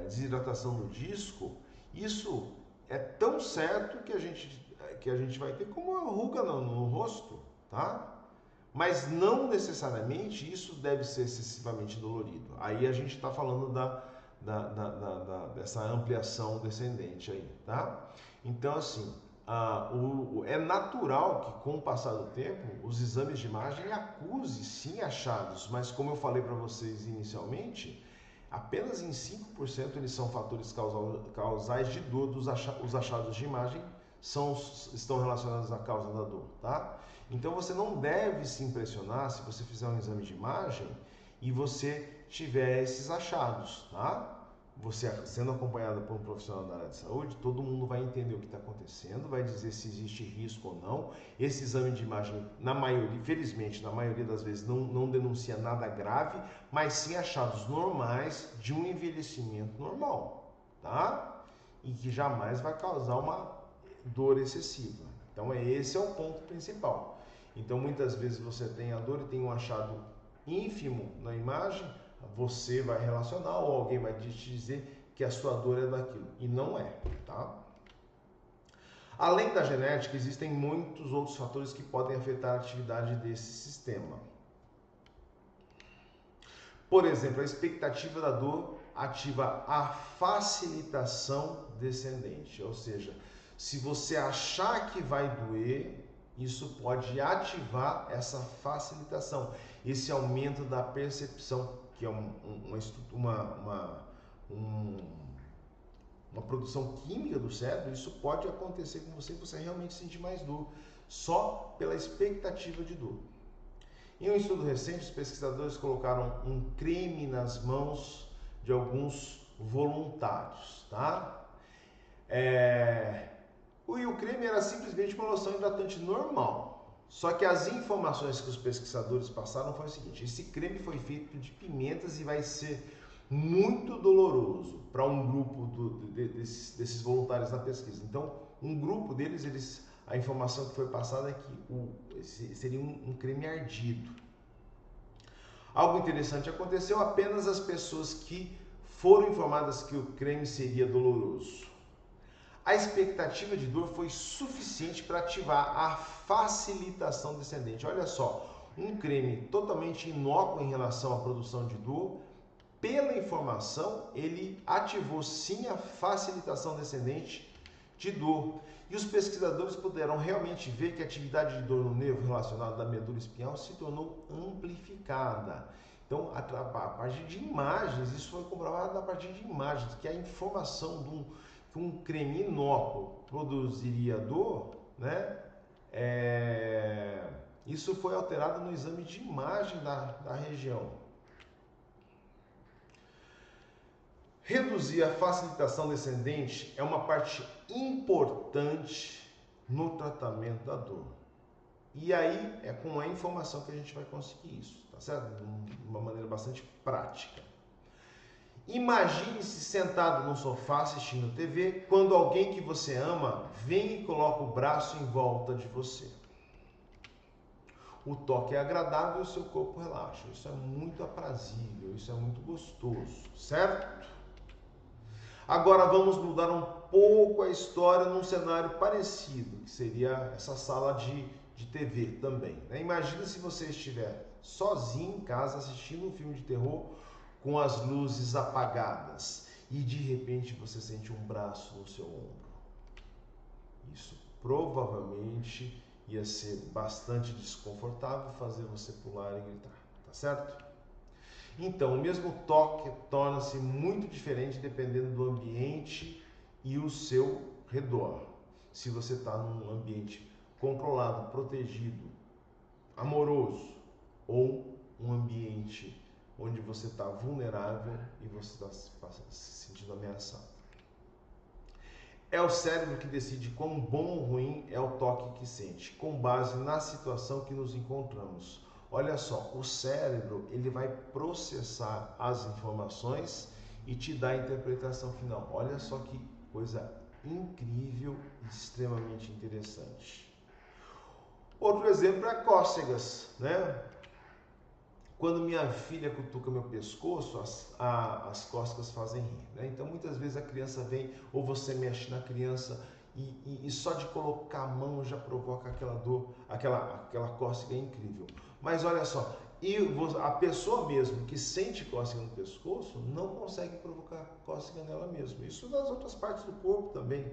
desidratação do disco, isso é tão certo que a gente vai ter como uma ruga no rosto, tá? Mas não necessariamente isso deve ser excessivamente dolorido. Aí a gente está falando dessa ampliação descendente aí, tá? Então, assim, é natural que com o passar do tempo os exames de imagem acusem sim achados, mas como eu falei para vocês inicialmente, apenas em 5% eles são fatores causais de dor. Os achados de imagem estão relacionados à causa da dor, tá? Então você não deve se impressionar se você fizer um exame de imagem e você tiver esses achados, tá? Você sendo acompanhado por um profissional da área de saúde, todo mundo vai entender o que está acontecendo, vai dizer se existe risco ou não. Esse exame de imagem, na maioria, felizmente, na maioria das vezes, não denuncia nada grave, mas sim achados normais de um envelhecimento normal, tá? E que jamais vai causar uma dor excessiva. Então, esse é o ponto principal. Então, muitas vezes você tem a dor e tem um achado ínfimo na imagem, você vai relacionar ou alguém vai te dizer que a sua dor é daquilo. E não é, tá? Além da genética, existem muitos outros fatores que podem afetar a atividade desse sistema. Por exemplo, a expectativa da dor ativa a facilitação descendente, ou seja, se você achar que vai doer, isso pode ativar essa facilitação, esse aumento da percepção, que é uma produção química do cérebro. Isso pode acontecer com você e você realmente sentir mais dor, só pela expectativa de dor. Em um estudo recente, os pesquisadores colocaram um creme nas mãos de alguns voluntários, tá? E o creme era simplesmente uma loção hidratante normal. Só que as informações que os pesquisadores passaram foi o seguinte: esse creme foi feito de pimentas e vai ser muito doloroso para um grupo desses voluntários da pesquisa. Então, um grupo deles, a informação que foi passada é que seria um creme ardido. Algo interessante aconteceu: apenas as pessoas que foram informadas que o creme seria doloroso. A expectativa de dor foi suficiente para ativar a facilitação descendente. Olha só, um creme totalmente inócuo em relação à produção de dor, pela informação, ele ativou sim a facilitação descendente de dor. E os pesquisadores puderam realmente ver que a atividade de dor no nervo relacionado à medula espinhal se tornou amplificada. Então, a partir de imagens, isso foi comprovado a partir de imagens, que a informação que um creme inócuo produziria dor, né? Isso foi alterado no exame de imagem da região. Reduzir a facilitação descendente é uma parte importante no tratamento da dor. E aí é com a informação que a gente vai conseguir isso, tá certo? De uma maneira bastante prática. Imagine-se sentado no sofá assistindo TV, quando alguém que você ama vem e coloca o braço em volta de você. O toque é agradável e o seu corpo relaxa. Isso é muito aprazível, isso é muito gostoso, certo? Agora vamos mudar um pouco a história num cenário parecido, que seria essa sala de TV também, né? Imagina se você estiver sozinho em casa assistindo um filme de terror com as luzes apagadas e de repente você sente um braço no seu ombro. Isso provavelmente ia ser bastante desconfortável, fazer você pular e gritar, tá certo? Então, o mesmo toque torna-se muito diferente dependendo do ambiente e o seu redor. Se você está num ambiente controlado, protegido, amoroso, ou um ambiente onde você está vulnerável e você está se sentindo ameaçado. É o cérebro que decide quão bom ou ruim é o toque que sente, com base na situação que nos encontramos. Olha só, o cérebro ele vai processar as informações e te dar a interpretação final. Olha só que coisa incrível e extremamente interessante. Outro exemplo é cócegas, né? Quando minha filha cutuca meu pescoço, as cócegas fazem rir, né? Então muitas vezes a criança vem, ou você mexe na criança e só de colocar a mão já provoca aquela dor, aquela cócega incrível. Mas olha só, a pessoa mesmo que sente cócega no pescoço não consegue provocar cócega nela mesma. Isso nas outras partes do corpo também.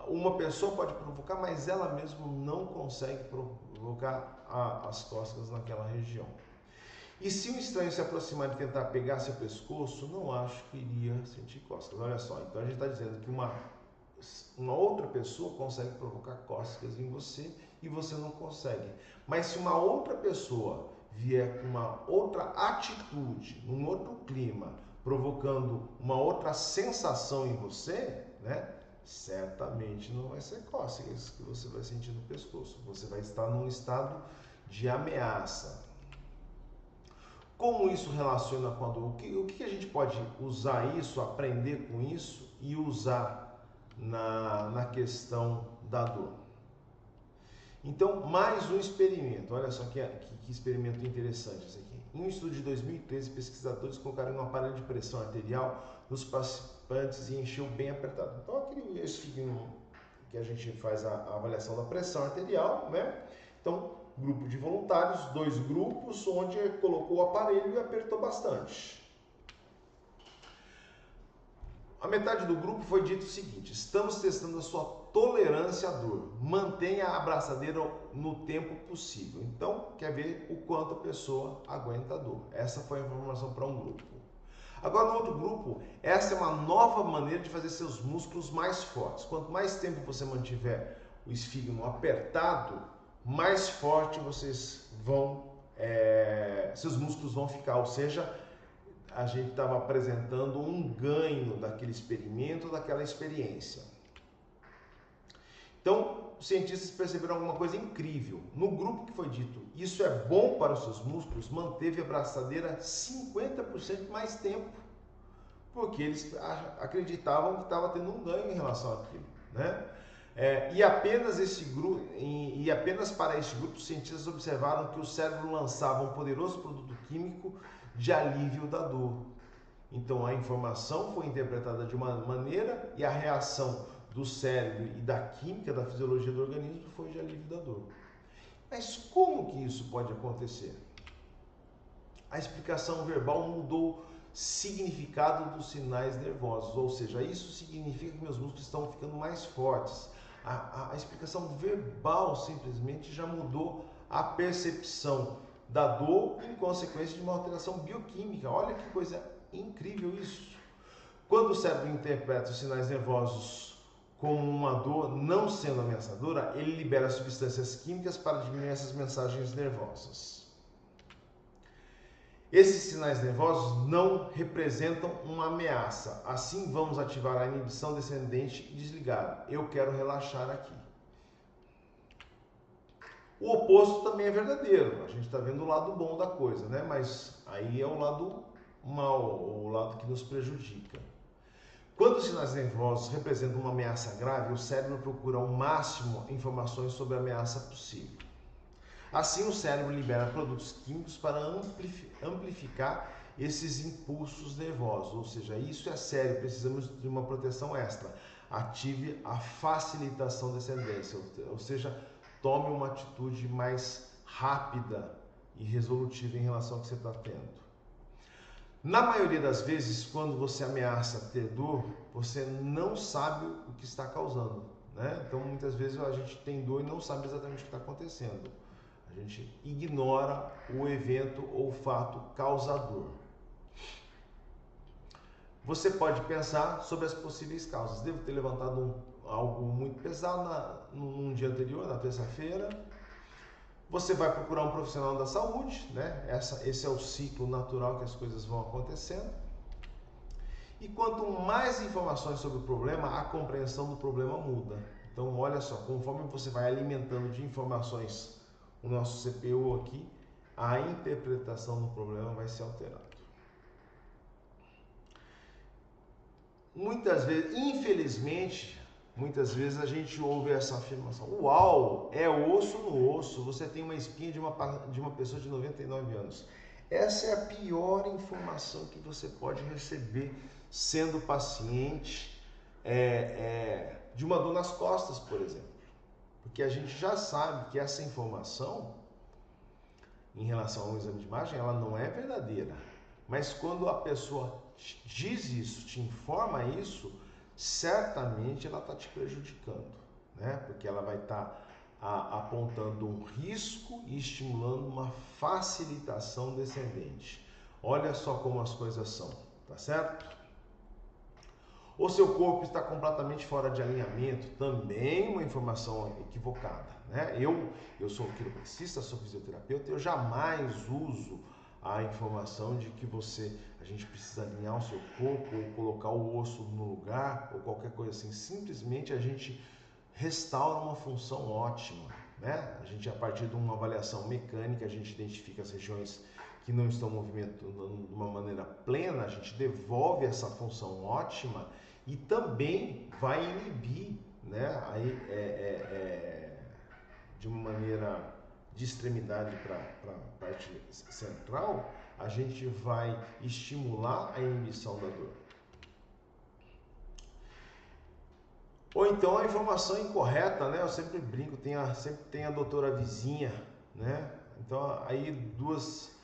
Uma pessoa pode provocar, mas ela mesma não consegue provocar as cócegas naquela região. E se um estranho se aproximar e tentar pegar seu pescoço, não acho que iria sentir cócegas. Olha só, então a gente está dizendo que uma outra pessoa consegue provocar cócegas em você e você não consegue. Mas se uma outra pessoa vier com uma outra atitude, num outro clima, provocando uma outra sensação em você, né? Certamente não vai ser cócegas que você vai sentir no pescoço. Você vai estar num estado de ameaça. Como isso relaciona com a dor? O que a gente pode usar isso, aprender com isso e usar na questão da dor? Então, mais um experimento. Olha só que experimento interessante esse aqui. Em um estudo de 2013, pesquisadores colocaram um aparelho de pressão arterial nos participantes e encheu bem apertado. Então, aquele esfigmo que a gente faz a avaliação da pressão arterial, né? Então, grupo de voluntários, 2 grupos, onde colocou o aparelho e apertou bastante. A metade do grupo foi dito o seguinte: estamos testando a sua tolerância à dor. Mantenha a abraçadeira no tempo possível. Então, quer ver o quanto a pessoa aguenta a dor. Essa foi a informação para um grupo. Agora, no outro grupo, essa é uma nova maneira de fazer seus músculos mais fortes. Quanto mais tempo você mantiver o esfígmo apertado, mais forte seus músculos vão ficar. Ou seja, a gente estava apresentando um ganho daquele experimento, daquela experiência. Então, os cientistas perceberam alguma coisa incrível. No grupo que foi dito, isso é bom para os seus músculos, manteve a abraçadeira 50% mais tempo, porque eles acreditavam que estava tendo um ganho em relação àquilo, né? E apenas para este grupo, os cientistas observaram que o cérebro lançava um poderoso produto químico de alívio da dor. Então a informação foi interpretada de uma maneira e a reação do cérebro e da química, da fisiologia do organismo foi de alívio da dor. Mas como que isso pode acontecer? A explicação verbal mudou significado dos sinais nervosos, ou seja, isso significa que meus músculos estão ficando mais fortes. A explicação verbal simplesmente já mudou a percepção da dor em consequência de uma alteração bioquímica. Olha que coisa incrível isso. Quando o cérebro interpreta os sinais nervosos como uma dor não sendo ameaçadora, ele libera substâncias químicas para diminuir essas mensagens nervosas. Esses sinais nervosos não representam uma ameaça. Assim, vamos ativar a inibição descendente e desligar. Eu quero relaxar aqui. O oposto também é verdadeiro. A gente está vendo o lado bom da coisa, né? Mas aí é o lado mal, o lado que nos prejudica. Quando os sinais nervosos representam uma ameaça grave, o cérebro procura ao máximo informações sobre a ameaça possível. Assim, o cérebro libera produtos químicos para amplificar esses impulsos nervosos, ou seja, isso é sério, precisamos de uma proteção extra. Ative a facilitação descendência, ou seja, tome uma atitude mais rápida e resolutiva em relação ao que você está tendo. Na maioria das vezes, quando você ameaça ter dor, você não sabe o que está causando, né? Então, muitas vezes a gente tem dor e não sabe exatamente o que está acontecendo. A gente ignora o evento ou fato causador. Você pode pensar sobre as possíveis causas. Devo ter levantado algo muito pesado num dia anterior, na terça-feira. Você vai procurar um profissional da saúde, né? Esse é o ciclo natural que as coisas vão acontecendo. E quanto mais informações sobre o problema, a compreensão do problema muda. Então, olha só, conforme você vai alimentando de informações o nosso CPU aqui, a interpretação do problema vai ser alterada. Muitas vezes, infelizmente, muitas vezes a gente ouve essa afirmação: uau, é osso no osso, você tem uma espinha de uma pessoa de 99 anos. Essa é a pior informação que você pode receber sendo paciente de uma dor nas costas, por exemplo. Porque a gente já sabe que essa informação, em relação a um exame de imagem, ela não é verdadeira. Mas quando a pessoa diz isso, te informa isso, certamente ela está te prejudicando, né? Porque ela vai estar apontando um risco e estimulando uma facilitação descendente. Olha só como as coisas são, tá certo? O seu corpo está completamente fora de alinhamento, também uma informação equivocada, né? Eu sou quiropraxista, sou fisioterapeuta, eu jamais uso a informação de que a gente precisa alinhar o seu corpo ou colocar o osso no lugar ou qualquer coisa assim. Simplesmente a gente restaura uma função ótima, né? A gente, a partir de uma avaliação mecânica, a gente identifica as regiões que não estão movimentando de uma maneira plena, a gente devolve essa função ótima e também vai inibir, né? De uma maneira de extremidade para a parte central, a gente vai estimular a inibição da dor. Ou então a informação incorreta, né? Eu sempre brinco, sempre tem a doutora vizinha, né? Então aí duas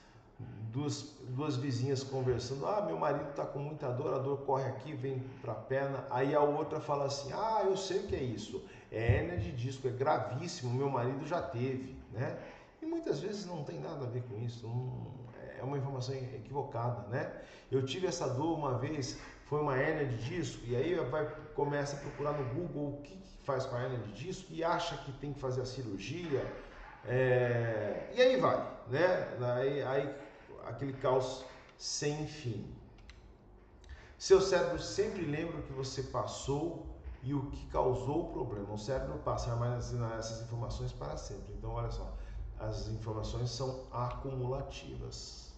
vizinhas conversando, meu marido está com muita dor, a dor corre aqui, vem para a perna, aí a outra fala assim, eu sei o que é isso, é hérnia de disco, é gravíssimo, meu marido já teve, né? E muitas vezes não tem nada a ver com isso, é uma informação equivocada, né? Eu tive essa dor uma vez, foi uma hérnia de disco, e aí começa a procurar no Google o que faz com a hérnia de disco e acha que tem que fazer a cirurgia, e aí vai, né? Aí aquele caos sem fim. Seu cérebro sempre lembra o que você passou e o que causou o problema. O cérebro passa a armazenar essas informações para sempre. Então, olha só, as informações são acumulativas.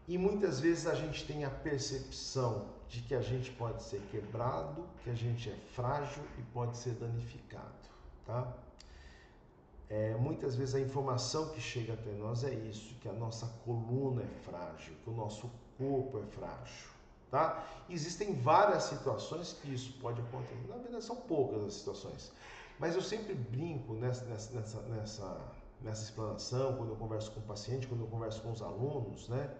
E muitas vezes a gente tem a percepção de que a gente pode ser quebrado, que a gente é frágil e pode ser danificado, tá? Muitas vezes a informação que chega até nós é isso, que a nossa coluna é frágil, que o nosso corpo é frágil, tá? Existem várias situações que isso pode acontecer, na verdade são poucas as situações, mas eu sempre brinco nessa explanação, quando eu converso com o paciente, quando eu converso com os alunos, né?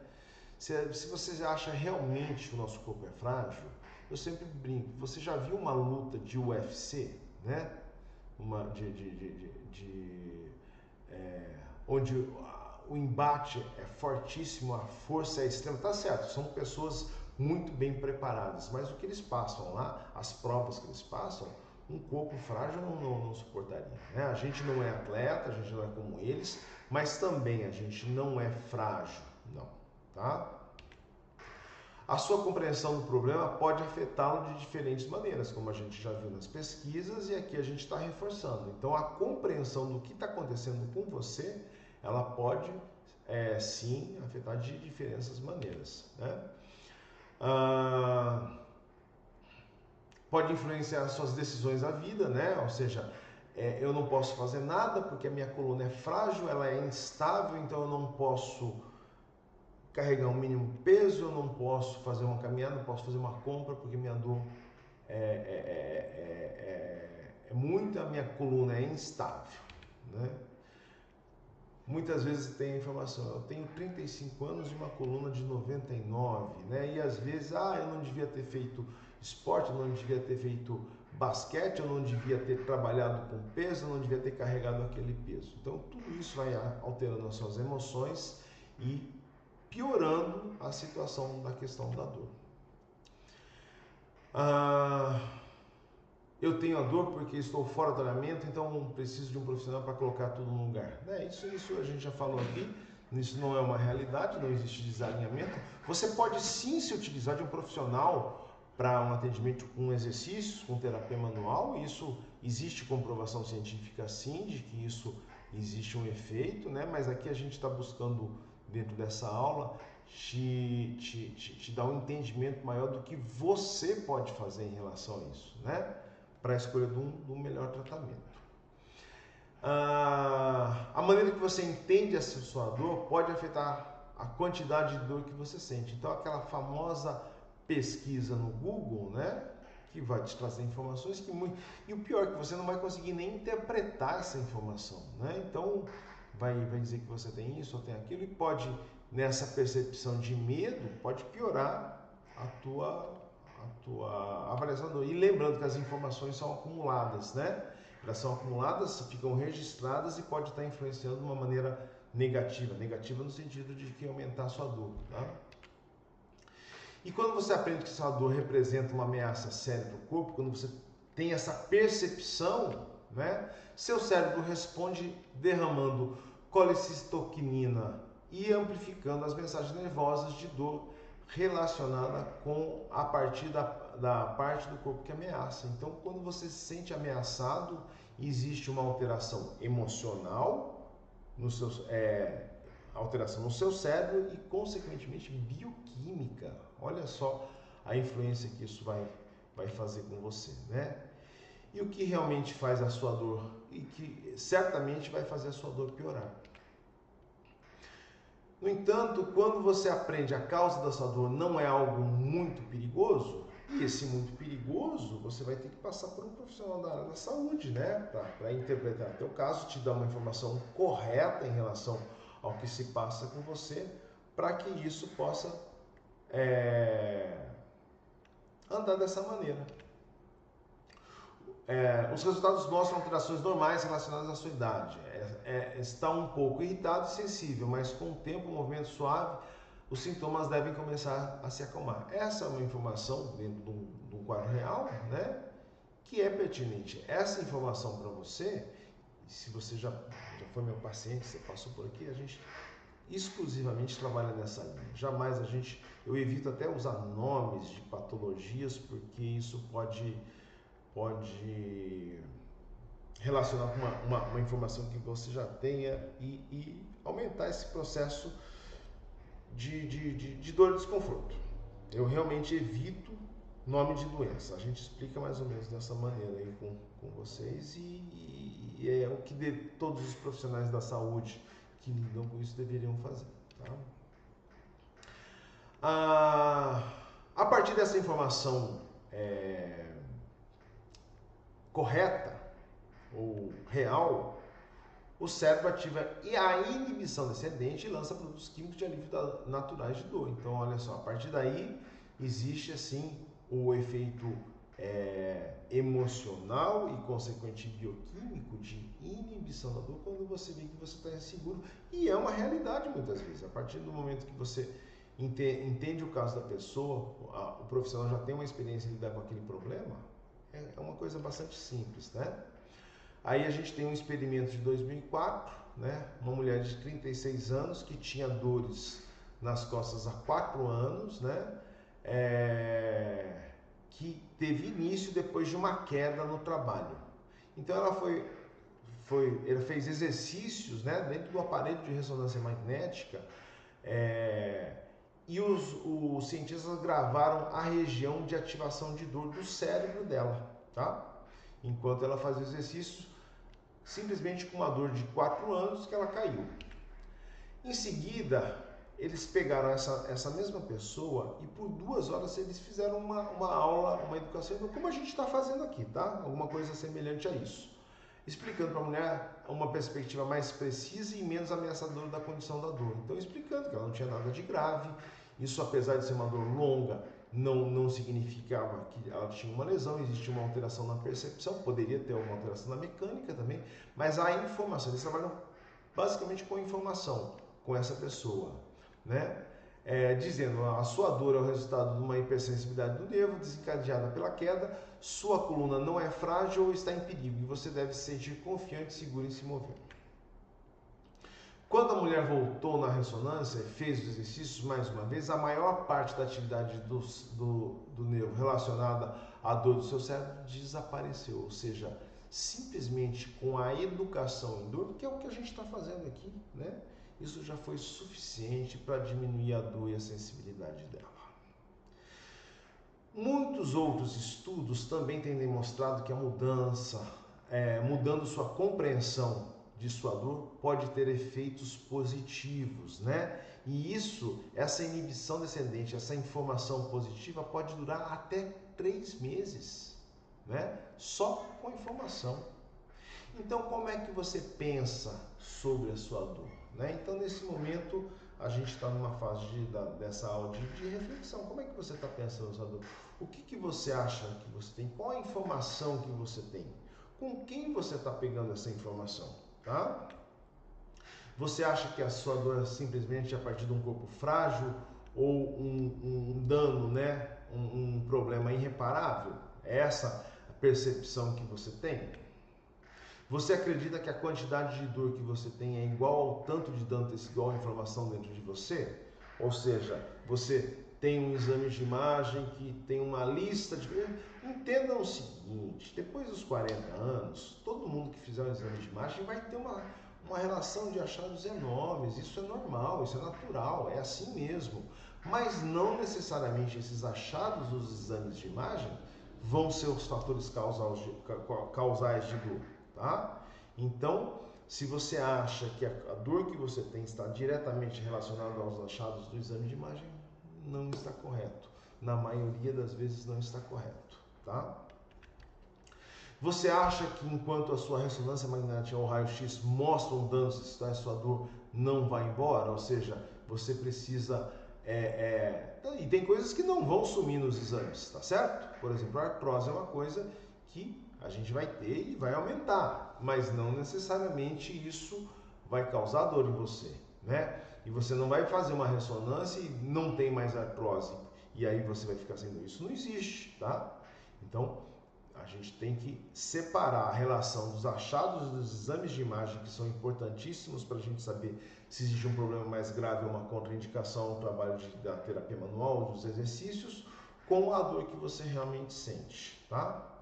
Se você acha realmente que o nosso corpo é frágil, eu sempre brinco, você já viu uma luta de UFC, né? Onde o embate é fortíssimo, a força é extrema, tá certo, são pessoas muito bem preparadas, mas o que eles passam lá, as provas que eles passam, um corpo frágil não suportaria, né? A gente não é atleta, a gente não é como eles, mas também a gente não é frágil, não, tá? A sua compreensão do problema pode afetá-lo de diferentes maneiras, como a gente já viu nas pesquisas e aqui a gente está reforçando. Então, a compreensão do que está acontecendo com você, ela pode, sim, afetar de diferentes maneiras, né? Pode influenciar as suas decisões da vida, né? Ou seja, eu não posso fazer nada porque a minha coluna é frágil, ela é instável, então eu não posso carregar um mínimo peso, eu não posso fazer uma caminhada, não posso fazer uma compra porque minha dor a minha coluna é instável, né? Muitas vezes tem a informação, eu tenho 35 anos e uma coluna de 99, né? E às vezes, eu não devia ter feito esporte, eu não devia ter feito basquete, eu não devia ter trabalhado com peso, eu não devia ter carregado aquele peso. Então tudo isso vai alterando as suas emoções e piorando a situação da questão da dor. Eu tenho a dor porque estou fora do alinhamento, então preciso de um profissional para colocar tudo no lugar. Isso a gente já falou aqui, isso não é uma realidade, não existe desalinhamento. Você pode sim se utilizar de um profissional para um atendimento com exercícios, com terapia manual, isso existe comprovação científica sim, de que isso existe um efeito, né? Mas aqui a gente está buscando, dentro dessa aula, te dar um entendimento maior do que você pode fazer em relação a isso, né? Para a escolha de um melhor tratamento. A maneira que você entende a sua dor pode afetar a quantidade de dor que você sente. Então, aquela famosa pesquisa no Google, né? Que vai te trazer informações e o pior é que você não vai conseguir nem interpretar essa informação, né? Então, vai dizer que você tem isso ou tem aquilo e pode, nessa percepção de medo, pode piorar tua avaliação da dor. E lembrando que as informações são acumuladas, né? Elas são acumuladas, ficam registradas e pode estar influenciando de uma maneira negativa. Negativa no sentido de que aumentar a sua dor, tá? E quando você aprende que sua dor representa uma ameaça séria para o corpo, quando você tem essa percepção, né? Seu cérebro responde derramando colicistoquinina e amplificando as mensagens nervosas de dor relacionada com a partir da parte do corpo que ameaça. Então, quando você se sente ameaçado, existe uma alteração emocional, alteração no seu cérebro e, consequentemente, bioquímica. Olha só a influência que isso vai fazer com você, né? E o que realmente faz a sua dor e que certamente vai fazer a sua dor piorar. No entanto, quando você aprende a causa da sua dor não é algo muito perigoso, e esse muito perigoso, você vai ter que passar por um profissional da área da saúde, né? Para interpretar o teu caso, te dar uma informação correta em relação ao que se passa com você, para que isso possa andar dessa maneira. Os resultados mostram alterações normais relacionadas à sua idade. Está um pouco irritado e sensível, mas com o tempo, um movimento suave, os sintomas devem começar a se acalmar. Essa é uma informação dentro de um quadro real, né, que é pertinente. Essa informação para você, se você já foi meu paciente, você passou por aqui, a gente exclusivamente trabalha nessa linha. Jamais eu evito até usar nomes de patologias, porque isso pode relacionar com uma informação que você já tenha e aumentar esse processo de dor e desconforto. Eu realmente evito nome de doença. A gente explica mais ou menos dessa maneira aí com vocês e é o que todos os profissionais da saúde que lidam com isso deveriam fazer, tá? A partir dessa informação correta ou real, o cérebro ativa a inibição descendente e lança produtos químicos de alívio naturais de dor. Então, olha só, a partir daí existe assim o efeito emocional e consequente bioquímico de inibição da dor quando você vê que você está inseguro, e é uma realidade muitas vezes. A partir do momento que você entende o caso da pessoa, o profissional já tem uma experiência em lidar com aquele problema, é uma coisa bastante simples, né? Aí a gente tem um experimento de 2004, né? Uma mulher de 36 anos que tinha dores nas costas há 4 anos, né? Que teve início depois de uma queda no trabalho. Então ela fez exercícios, né, dentro do aparelho de ressonância magnética, e os cientistas gravaram a região de ativação de dor do cérebro dela, tá? Enquanto ela fazia exercícios, simplesmente com uma dor de 4 anos que ela caiu. Em seguida, eles pegaram essa mesma pessoa e por 2 horas eles fizeram uma aula, uma educação, como a gente está fazendo aqui, tá? Alguma coisa semelhante a isso. Explicando para a mulher uma perspectiva mais precisa e menos ameaçadora da condição da dor. Então, explicando que ela não tinha nada de grave. Isso, apesar de ser uma dor longa, não significava que ela tinha uma lesão, existia uma alteração na percepção, poderia ter uma alteração na mecânica também, mas a informação, eles trabalham basicamente com informação com essa pessoa, né? Dizendo a sua dor é o resultado de uma hipersensibilidade do nervo desencadeada pela queda, sua coluna não é frágil ou está em perigo e você deve se sentir confiante e seguro em se mover. Quando a mulher voltou na ressonância e fez os exercícios mais uma vez, a maior parte da atividade do nervo relacionada à dor do seu cérebro desapareceu, ou seja, simplesmente com a educação em dor, que é o que a gente está fazendo aqui, né? Isso já foi suficiente para diminuir a dor e a sensibilidade dela. Muitos outros estudos também têm demonstrado que a mudança, mudando sua compreensão de sua dor, pode ter efeitos positivos, né? E essa inibição descendente, essa informação positiva pode durar até 3 meses, né? Só com informação. Então, como é que você pensa sobre a sua dor? Né? Então, nesse momento, a gente está numa fase dessa aula de reflexão. Como é que você está pensando, sua dor? O que você acha que você tem? Qual a informação que você tem? Com quem você está pegando essa informação? Tá? Você acha que a sua dor é simplesmente a partir de um corpo frágil ou um dano, né? Um problema irreparável? É essa a percepção que você tem? Você acredita que a quantidade de dor que você tem é igual ao tanto de dano tecidual e inflamação dentro de você? Ou seja, você tem um exame de imagem que tem uma lista de... Entendam o seguinte, depois dos 40 anos, todo mundo que fizer um exame de imagem vai ter uma relação de achados enormes. Isso é normal, isso é natural, é assim mesmo. Mas não necessariamente esses achados dos exames de imagem vão ser os fatores causais de dor. Tá? Então, se você acha que a dor que você tem está diretamente relacionada aos achados do exame de imagem, não está correto. Na maioria das vezes não está correto. Tá? Você acha que enquanto a sua ressonância magnética ou raio-x mostram danos, a sua dor não vai embora? Ou seja, você precisa... E tem coisas que não vão sumir nos exames, tá certo? Por exemplo, a artrose é uma coisa que a gente vai ter e vai aumentar, mas não necessariamente isso vai causar dor em você, né? E você não vai fazer uma ressonância e não tem mais artrose, e aí você vai ficar sem dor. Isso não existe, tá? Então, a gente tem que separar a relação dos achados dos exames de imagem, que são importantíssimos para a gente saber se existe um problema mais grave ou uma contraindicação no trabalho da terapia manual, dos exercícios, com a dor que você realmente sente, tá?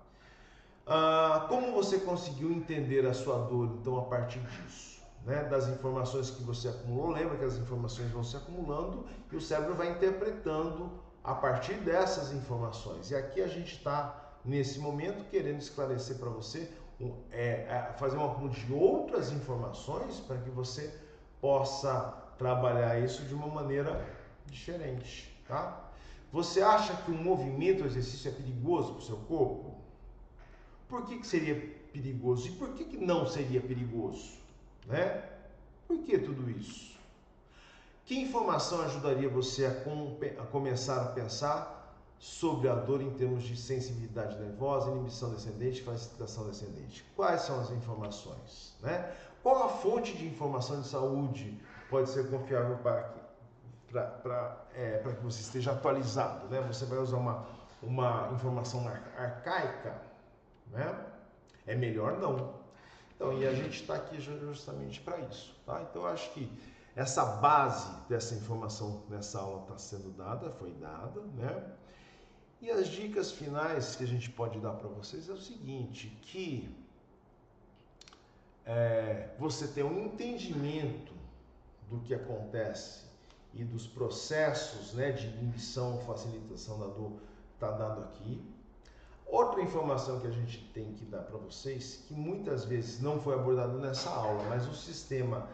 Como você conseguiu entender a sua dor, então, a partir disso? Né? Das informações que você acumulou, lembra que as informações vão se acumulando e o cérebro vai interpretando a partir dessas informações. E aqui a gente está, nesse momento, querendo esclarecer para você, fazer um acúmulo de outras informações para que você possa trabalhar isso de uma maneira diferente. Tá? Você acha que um movimento, um exercício é perigoso para o seu corpo? Por que seria perigoso? E por que não seria perigoso? Né? Por que tudo isso? Que informação ajudaria você a começar a pensar sobre a dor em termos de sensibilidade nervosa, inibição descendente e facilitação descendente? Quais são as informações? Né? Qual a fonte de informação de saúde pode ser confiável para que você esteja atualizado? Né? Você vai usar uma informação arcaica? Né? É melhor não. Então, e a gente está aqui justamente para isso, tá? Então, eu acho que essa base dessa informação nessa aula está sendo dada, foi dada, né? E as dicas finais que a gente pode dar para vocês é o seguinte, que você ter um entendimento do que acontece e dos processos, né, de inibição, facilitação da dor, está dado aqui. Outra informação que a gente tem que dar para vocês, que muitas vezes não foi abordado nessa aula, mas o sistema,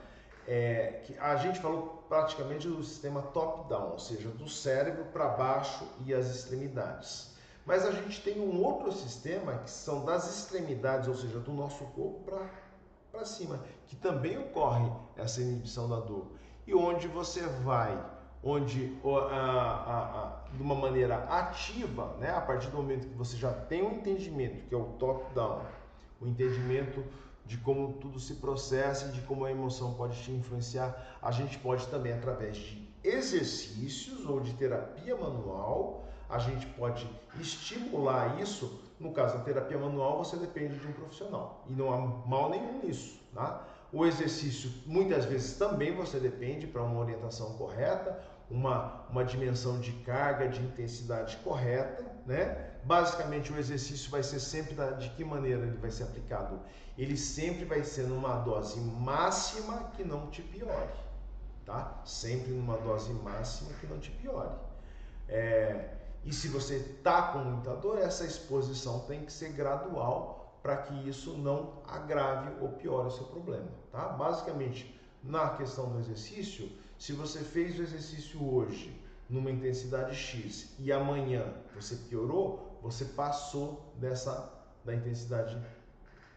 que a gente falou praticamente do sistema top-down, ou seja, do cérebro para baixo e as extremidades. Mas a gente tem um outro sistema que são das extremidades, ou seja, do nosso corpo para cima, que também ocorre essa inibição da dor. E onde você vai... de uma maneira ativa, né, a partir do momento que você já tem um entendimento, que é o top-down, o entendimento de como tudo se processa e de como a emoção pode te influenciar, a gente pode também, através de exercícios ou de terapia manual, a gente pode estimular isso. No caso da terapia manual, você depende de um profissional, e não há mal nenhum nisso, tá? O exercício, muitas vezes, também você depende para uma orientação correta, uma dimensão de carga, de intensidade correta, né? Basicamente, o exercício vai ser sempre de que maneira ele vai ser aplicado? Ele sempre vai ser numa dose máxima que não te piore, tá? Sempre numa dose máxima que não te piore. E se você está com muita dor, essa exposição tem que ser gradual para que isso não agrave ou piore o seu problema, tá? Basicamente, na questão do exercício, se você fez o exercício hoje numa intensidade X e amanhã você piorou, você passou da intensidade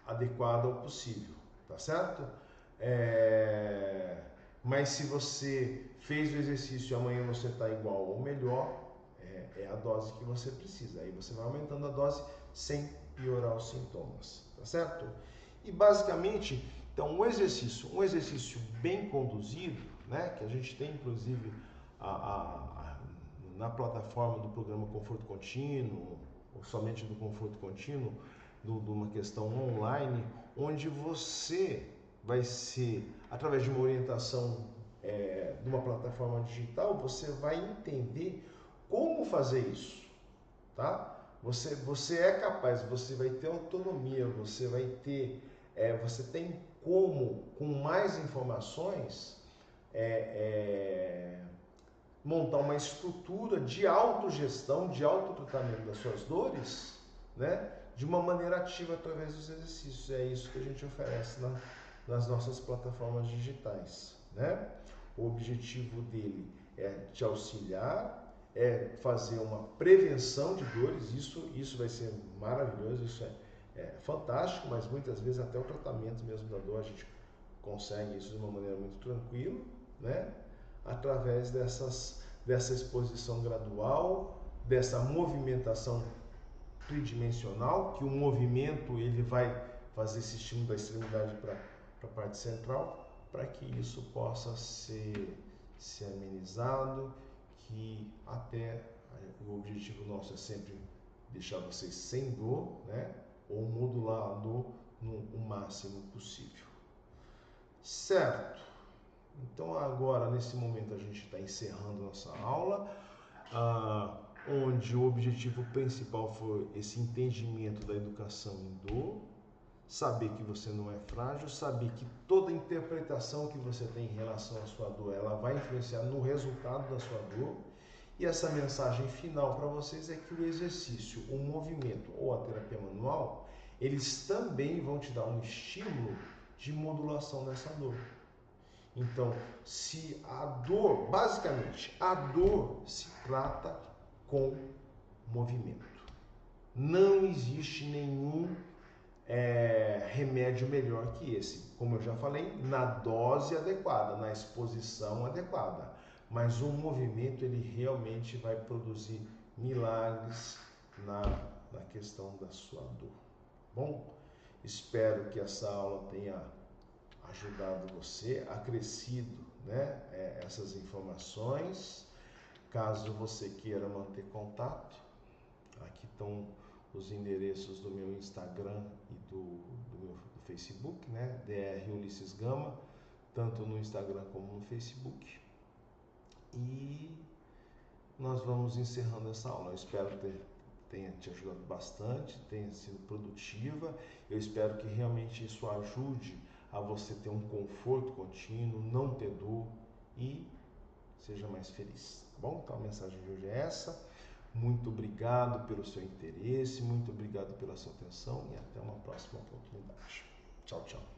adequada ao possível, tá certo? Mas se você fez o exercício e amanhã você está igual ou melhor, é a dose que você precisa. Aí você vai aumentando a dose sem piorar os sintomas, tá certo? E basicamente, então um exercício bem conduzido, né, que a gente tem inclusive na plataforma do programa Conforto Contínuo, ou somente do Conforto Contínuo, de uma questão online, onde você vai ser, através de uma orientação de uma plataforma digital, você vai entender como fazer isso, tá? Você é capaz, você vai ter autonomia, você vai ter, você tem como, com mais informações, montar uma estrutura de autogestão, de autotratamento das suas dores, né? De uma maneira ativa através dos exercícios. É isso que a gente oferece nas nossas plataformas digitais, né? O objetivo dele é te auxiliar, é fazer uma prevenção de dores, isso vai ser maravilhoso, isso é fantástico, mas muitas vezes até o tratamento mesmo da dor a gente consegue isso de uma maneira muito tranquila, né? Através dessa exposição gradual, dessa movimentação tridimensional, que o movimento ele vai fazer esse estímulo da extremidade para a parte central, para que isso possa ser amenizado, que até o objetivo nosso é sempre deixar vocês sem dor, né? Ou modular a dor no máximo possível. Certo? Então agora, nesse momento, a gente está encerrando nossa aula, onde o objetivo principal foi esse entendimento da educação em dor, saber que você não é frágil, saber que toda interpretação que você tem em relação à sua dor, ela vai influenciar no resultado da sua dor. E essa mensagem final para vocês é que o exercício, o movimento ou a terapia manual, eles também vão te dar um estímulo de modulação dessa dor. Então, se a dor, basicamente, a dor se trata com movimento. Não existe nenhum remédio melhor que esse. Como eu já falei, na dose adequada, na exposição adequada. Mas o movimento, ele realmente vai produzir milagres na questão da sua dor. Bom, espero que essa aula tenha ajudado você, acrescido, né, essas informações. Caso você queira manter contato, aqui estão os endereços do meu Instagram e do meu Facebook, né, Dr. Ulisses Gama, tanto no Instagram como no Facebook. E nós vamos encerrando essa aula. Eu espero tenha te ajudado bastante, tenha sido produtiva. Eu espero que realmente isso ajude a você ter um conforto contínuo, não ter dor e seja mais feliz, tá bom? Então a mensagem de hoje é essa. Muito obrigado pelo seu interesse, muito obrigado pela sua atenção e até uma próxima oportunidade. Tchau, tchau.